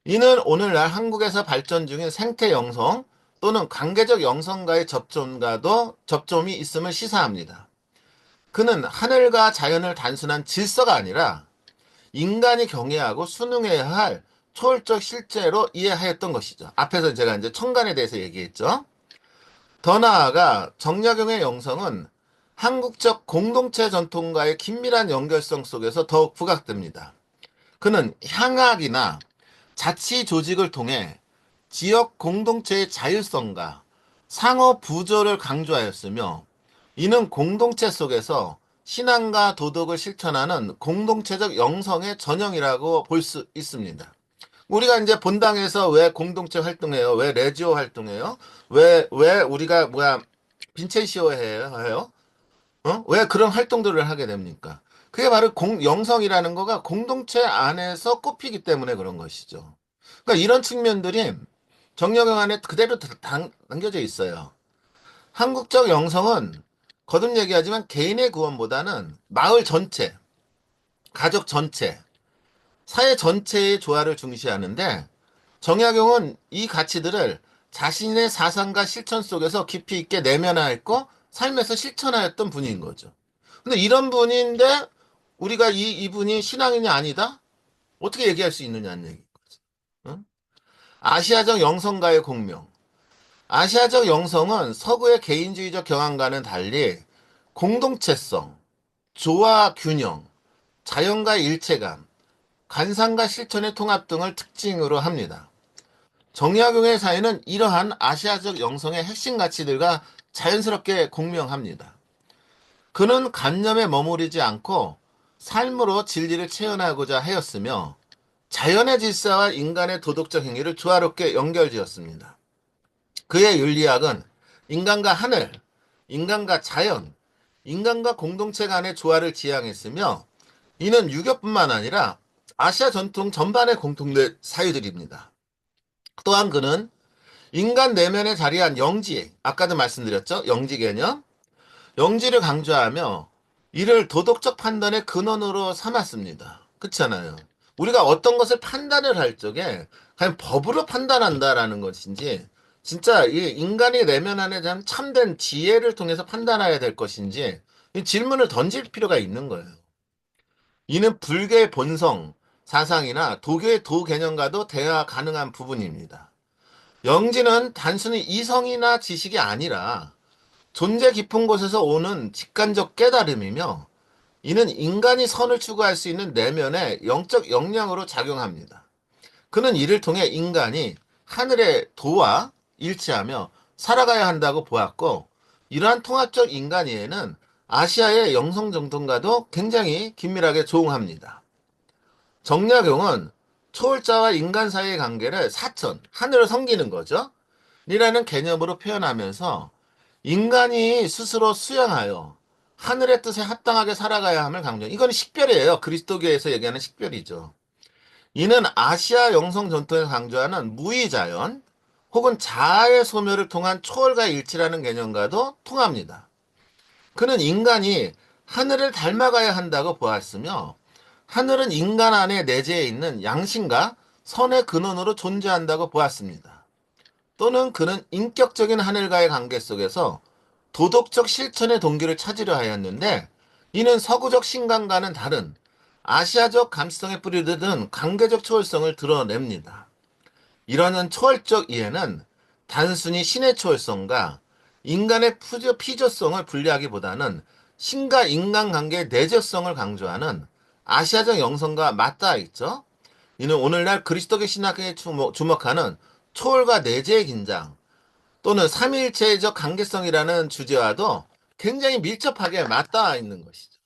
S1: 이는 오늘날 한국에서 발전 중인 생태 영성 또는 관계적 영성과의 접점이 있음을 시사합니다. 그는 하늘과 자연을 단순한 질서가 아니라 인간이 경외하고 순응해야 할 초월적 실제로 이해하였던 것이죠. 앞에서 제가 이제 천간에 대해서 얘기했죠. 더 나아가 정약용의 영성은 한국적 공동체 전통과의 긴밀한 연결성 속에서 더욱 부각됩니다. 그는 향학이나 자치 조직을 통해 지역 공동체의 자율성과 상호 부조를 강조하였으며, 이는 공동체 속에서 신앙과 도덕을 실천하는 공동체적 영성의 전형이라고 볼 수 있습니다. 우리가 이제 본당에서 왜 공동체 활동해요? 왜 레지오 활동해요? 왜 우리가 뭐야, 빈첸시오 해요? 어? 왜 그런 활동들을 하게 됩니까? 그게 바로 영성이라는 거가 공동체 안에서 꼽히기 때문에 그런 것이죠. 그러니까 이런 측면들이 정약용 안에 그대로 담겨져 있어요. 한국적 영성은 거듭 얘기하지만 개인의 구원보다는 마을 전체, 가족 전체, 사회 전체의 조화를 중시하는데 정약용은 이 가치들을 자신의 사상과 실천 속에서 깊이 있게 내면화했고 삶에서 실천하였던 분인 거죠. 근데 이런 분인데 우리가 이분이 신앙인이 아니다? 어떻게 얘기할 수 있느냐는 얘기. 응? 아시아적 영성가의 공명. 아시아적 영성은 서구의 개인주의적 경향과는 달리 공동체성, 조화 균형, 자연과 일체감, 관상과 실천의 통합 등을 특징으로 합니다. 정약용의 사회는 이러한 아시아적 영성의 핵심 가치들과 자연스럽게 공명합니다. 그는 관념에 머무르지 않고 삶으로 진리를 체현하고자 하였으며 자연의 질서와 인간의 도덕적 행위를 조화롭게 연결지었습니다. 그의 윤리학은 인간과 하늘, 인간과 자연, 인간과 공동체 간의 조화를 지향했으며 이는 유교뿐만 아니라 아시아 전통 전반의 공통된 사유들입니다. 또한 그는 인간 내면에 자리한 영지, 아까도 말씀드렸죠? 영지 개념, 영지를 강조하며 이를 도덕적 판단의 근원으로 삼았습니다. 그렇잖아요. 우리가 어떤 것을 판단을 할 적에 그냥 법으로 판단한다라는 것인지 진짜 이 인간이 내면 안에 대한 참된 지혜를 통해서 판단해야 될 것인지 이 질문을 던질 필요가 있는 거예요. 이는 불교의 본성, 사상이나 도교의 도 개념과도 대화 가능한 부분입니다. 영지는 단순히 이성이나 지식이 아니라 존재 깊은 곳에서 오는 직관적 깨달음이며 이는 인간이 선을 추구할 수 있는 내면의 영적 역량으로 작용합니다. 그는 이를 통해 인간이 하늘의 도와 일치하며 살아가야 한다고 보았고 이러한 통합적 인간이해는 아시아의 영성 정통과도 굉장히 긴밀하게 조응합니다. 정약용은 초월자와 인간 사이의 관계를 사천, 하늘을 섬기는 거죠. 이라는 개념으로 표현하면서 인간이 스스로 수양하여 하늘의 뜻에 합당하게 살아가야 함을 강조. 이건 식별이에요. 그리스도교에서 얘기하는 식별이죠. 이는 아시아 영성 전통에 강조하는 무의자연 혹은 자아의 소멸을 통한 초월과 일치라는 개념과도 통합니다. 그는 인간이 하늘을 닮아가야 한다고 보았으며 하늘은 인간 안에 내재해 있는 양심과 선의 근원으로 존재한다고 보았습니다. 또는 그는 인격적인 하늘과의 관계 속에서 도덕적 실천의 동기를 찾으려 하였는데 이는 서구적 신간과는 다른 아시아적 감수성에 뿌리든 관계적 초월성을 드러냅니다. 이러한 초월적 이해는 단순히 신의 초월성과 인간의 피조성을 분리하기보다는 신과 인간관계의 내재성을 강조하는 아시아적 영성과 맞닿아 있죠. 이는 오늘날 그리스도교 신학에 주목하는 초월과 내재의 긴장 또는 삼위일체적 관계성이라는 주제와도 굉장히 밀접하게 맞닿아 있는 것이죠.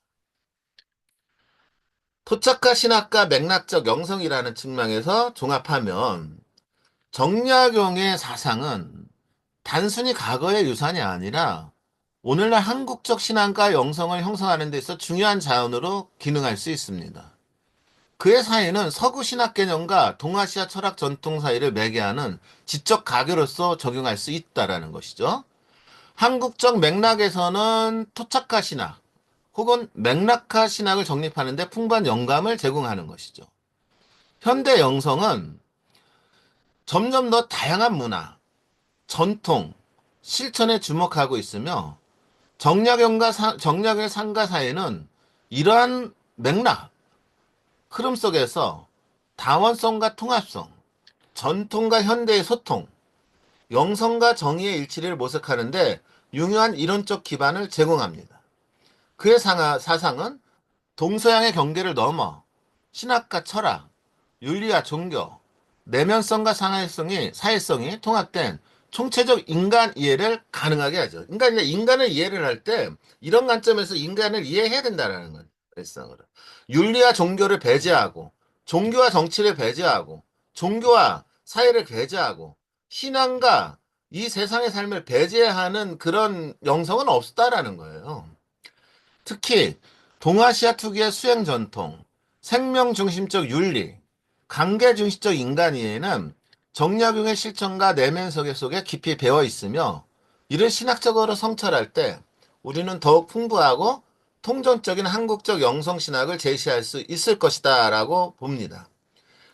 S1: 토착화 신학과 맥락적 영성이라는 측면에서 종합하면 정약용의 사상은 단순히 과거의 유산이 아니라 오늘날 한국적 신앙과 영성을 형성하는 데 있어 중요한 자원으로 기능할 수 있습니다. 그의 사회는 서구 신학 개념과 동아시아 철학 전통 사이를 매개하는 지적 가교로서 적용할 수 있다라는 것이죠. 한국적 맥락에서는 토착화 신학 혹은 맥락화 신학을 정립하는 데 풍부한 영감을 제공하는 것이죠. 현대 영성은 점점 더 다양한 문화, 전통, 실천에 주목하고 있으며 정약의 상가 사회는 이러한 맥락, 흐름 속에서 다원성과 통합성, 전통과 현대의 소통, 영성과 정의의 일치를 모색하는데 유효한 이론적 기반을 제공합니다. 그의 사상은 동서양의 경계를 넘어 신학과 철학, 윤리와 종교, 내면성과 사회성이 통합된 총체적 인간 이해를 가능하게 하죠. 그러니까 이제 인간을 이해를 할 때 이런 관점에서 인간을 이해해야 된다는 거예요. 일상으로. 윤리와 종교를 배제하고 종교와 정치를 배제하고 종교와 사회를 배제하고 신앙과 이 세상의 삶을 배제하는 그런 영성은 없다라는 거예요. 특히 동아시아 특유의 수행 전통, 생명 중심적 윤리, 관계 중심적 인간 이해는 정약용의 실천과 내면 세계 속에 깊이 배어 있으며 이를 신학적으로 성찰할 때 우리는 더욱 풍부하고 통전적인 한국적 영성 신학을 제시할 수 있을 것이다라고 봅니다.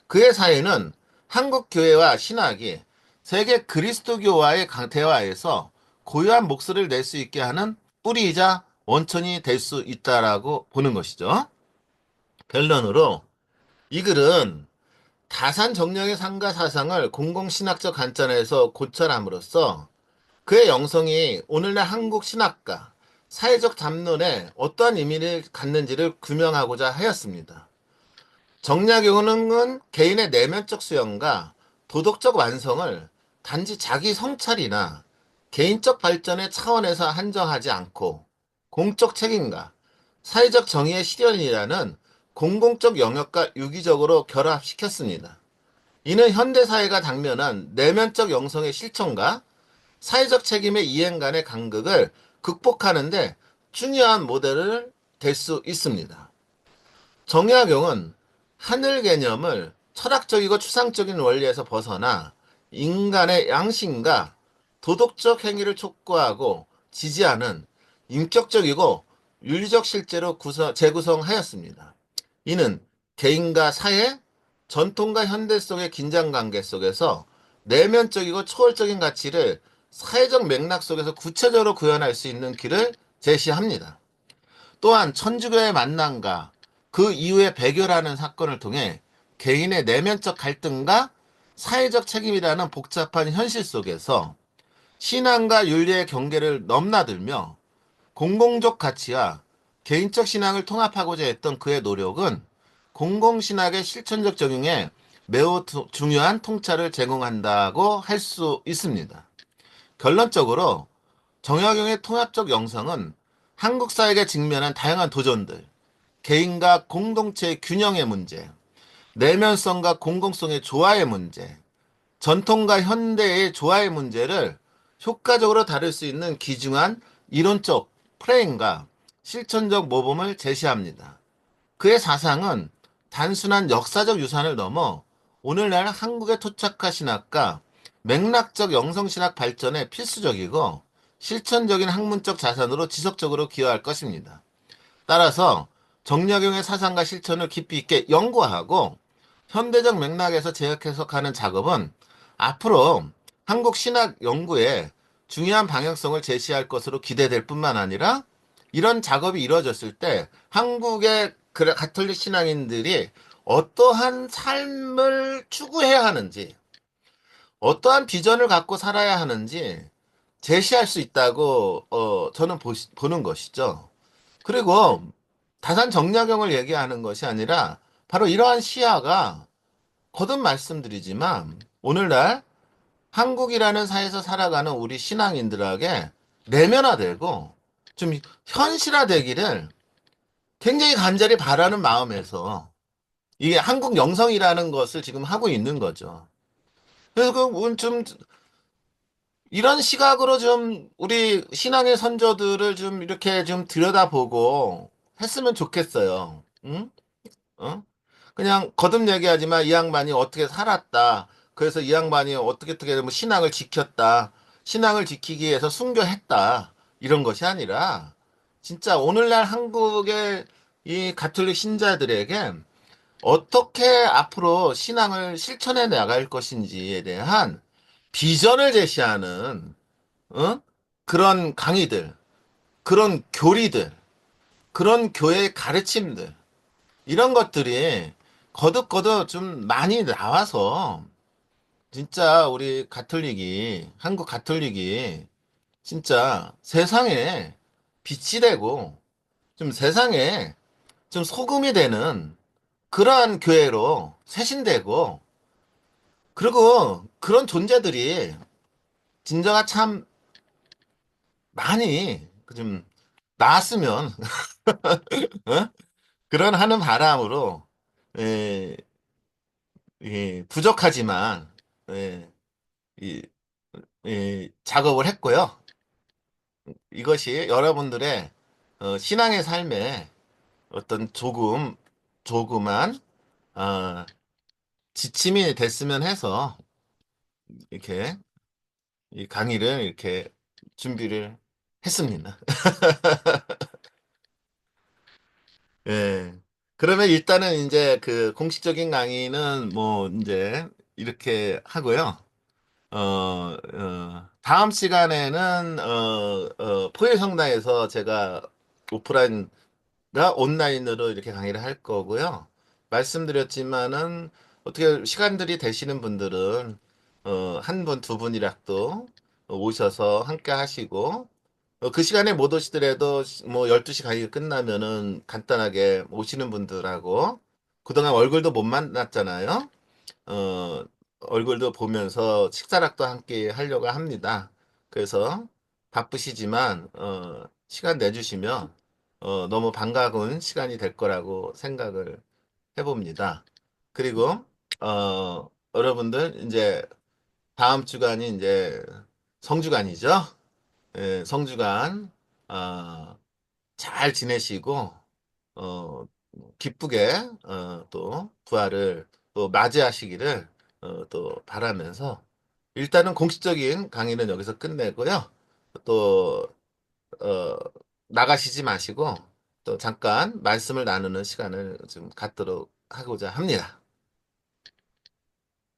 S1: 그의 사회는 한국 교회와 신학이 세계 그리스도교와의 대화에서 고유한 목소리를 낼 수 있게 하는 뿌리이자 원천이 될 수 있다라고 보는 것이죠. 결론으로 이 글은 다산 정령의 상가 사상을 공공신학적 관점에서 고찰함으로써 그의 영성이 오늘날 한국 신학과 사회적 담론에 어떠한 의미를 갖는지를 규명하고자 하였습니다. 정약용은 개인의 내면적 수용과 도덕적 완성을 단지 자기 성찰이나 개인적 발전의 차원에서 한정하지 않고 공적 책임과 사회적 정의의 실현이라는 공공적 영역과 유기적으로 결합시켰습니다. 이는 현대사회가 당면한 내면적 영성의 실천과 사회적 책임의 이행 간의 간극을 극복하는데 중요한 모델을 될 수 있습니다. 정약용은 하늘 개념을 철학적이고 추상적인 원리에서 벗어나 인간의 양심과 도덕적 행위를 촉구하고 지지하는 인격적이고 윤리적 실제로 재구성하였습니다. 이는 개인과 사회, 전통과 현대 속의 긴장관계 속에서 내면적이고 초월적인 가치를 사회적 맥락 속에서 구체적으로 구현할 수 있는 길을 제시합니다. 또한 천주교의 만남과 그 이후의 배교라는 사건을 통해 개인의 내면적 갈등과 사회적 책임이라는 복잡한 현실 속에서 신앙과 윤리의 경계를 넘나들며 공공적 가치와 개인적 신앙을 통합하고자 했던 그의 노력은 공공신학의 실천적 적용에 매우 중요한 통찰을 제공한다고 할 수 있습니다. 결론적으로 정약용의 통합적 영성은 한국 사회가 직면한 다양한 도전들, 개인과 공동체의 균형의 문제, 내면성과 공공성의 조화의 문제, 전통과 현대의 조화의 문제를 효과적으로 다룰 수 있는 귀중한 이론적 프레임과 실천적 모범을 제시합니다. 그의 사상은 단순한 역사적 유산을 넘어 오늘날 한국의 토착화 신학과 맥락적 영성신학 발전에 필수적이고 실천적인 학문적 자산으로 지속적으로 기여할 것입니다. 따라서 정약용의 사상과 실천을 깊이 있게 연구하고 현대적 맥락에서 재학 해석하는 작업은 앞으로 한국 신학 연구에 중요한 방향성을 제시할 것으로 기대될 뿐만 아니라 이런 작업이 이루어졌을 때 한국의 가톨릭 신앙인들이 어떠한 삶을 추구해야 하는지, 어떠한 비전을 갖고 살아야 하는지 제시할 수 있다고 저는 보는 것이죠. 그리고 다산 정약용을 얘기하는 것이 아니라 바로 이러한 시야가 거듭 말씀드리지만 오늘날 한국이라는 사회에서 살아가는 우리 신앙인들에게 내면화되고 좀 현실화되기를 굉장히 간절히 바라는 마음에서 이게 한국 영성이라는 것을 지금 하고 있는 거죠. 그래서 좀 이런 시각으로 좀 우리 신앙의 선조들을 좀 이렇게 좀 들여다보고 했으면 좋겠어요. 응? 어? 그냥 거듭 얘기하지만 이 양반이 어떻게 살았다. 그래서 이 양반이 어떻게 뭐 신앙을 지켰다. 신앙을 지키기 위해서 순교했다. 이런 것이 아니라 진짜 오늘날 한국의 이 가톨릭 신자들에게 어떻게 앞으로 신앙을 실천해 나갈 것인지에 대한 비전을 제시하는 그런 강의들, 그런 교리들, 그런 교회의 가르침들 이런 것들이 거듭거듭 좀 많이 나와서 진짜 우리 가톨릭이 한국 가톨릭이 진짜 세상에 빛이 되고 좀 세상에 좀 소금이 되는 그러한 교회로 쇄신되고 그리고 그런 존재들이 진짜가 참 많이 좀 나았으면 어? 그런 하는 바람으로 에, 예, 부족하지만, 예, 이, 작업을 했고요. 이것이 여러분들의 신앙의 삶에 어떤 조그만, 어, 지침이 됐으면 해서, 이렇게, 이 강의를 이렇게 준비를 했습니다. 예. 그러면 일단은 이제 그 공식적인 강의는 뭐 이제 이렇게 하고요. 다음 시간에는 포회성당에서 제가 오프라인 온라인으로 이렇게 강의를 할 거고요. 말씀드렸지만은 어떻게 시간들이 되시는 분들은 한 분, 두 분이라도 오셔서 함께 하시고 그 시간에 못 오시더라도 뭐 12시 강의가 끝나면은 간단하게 오시는 분들하고 그동안 얼굴도 못 만났잖아요. 어, 얼굴도 보면서 식사락도 함께 하려고 합니다. 그래서 바쁘시지만 시간 내주시면 너무 반가운 시간이 될 거라고 생각을 해봅니다. 그리고 여러분들 이제 다음 주간이 이제 성주간이죠. 예, 성주간 잘 지내시고 어, 기쁘게 또 부활을 또 맞이하시기를 또 바라면서 일단은 공식적인 강의는 여기서 끝내고요. 또 어, 나가시지 마시고 또 잠깐 말씀을 나누는 시간을 좀 갖도록 하고자 합니다.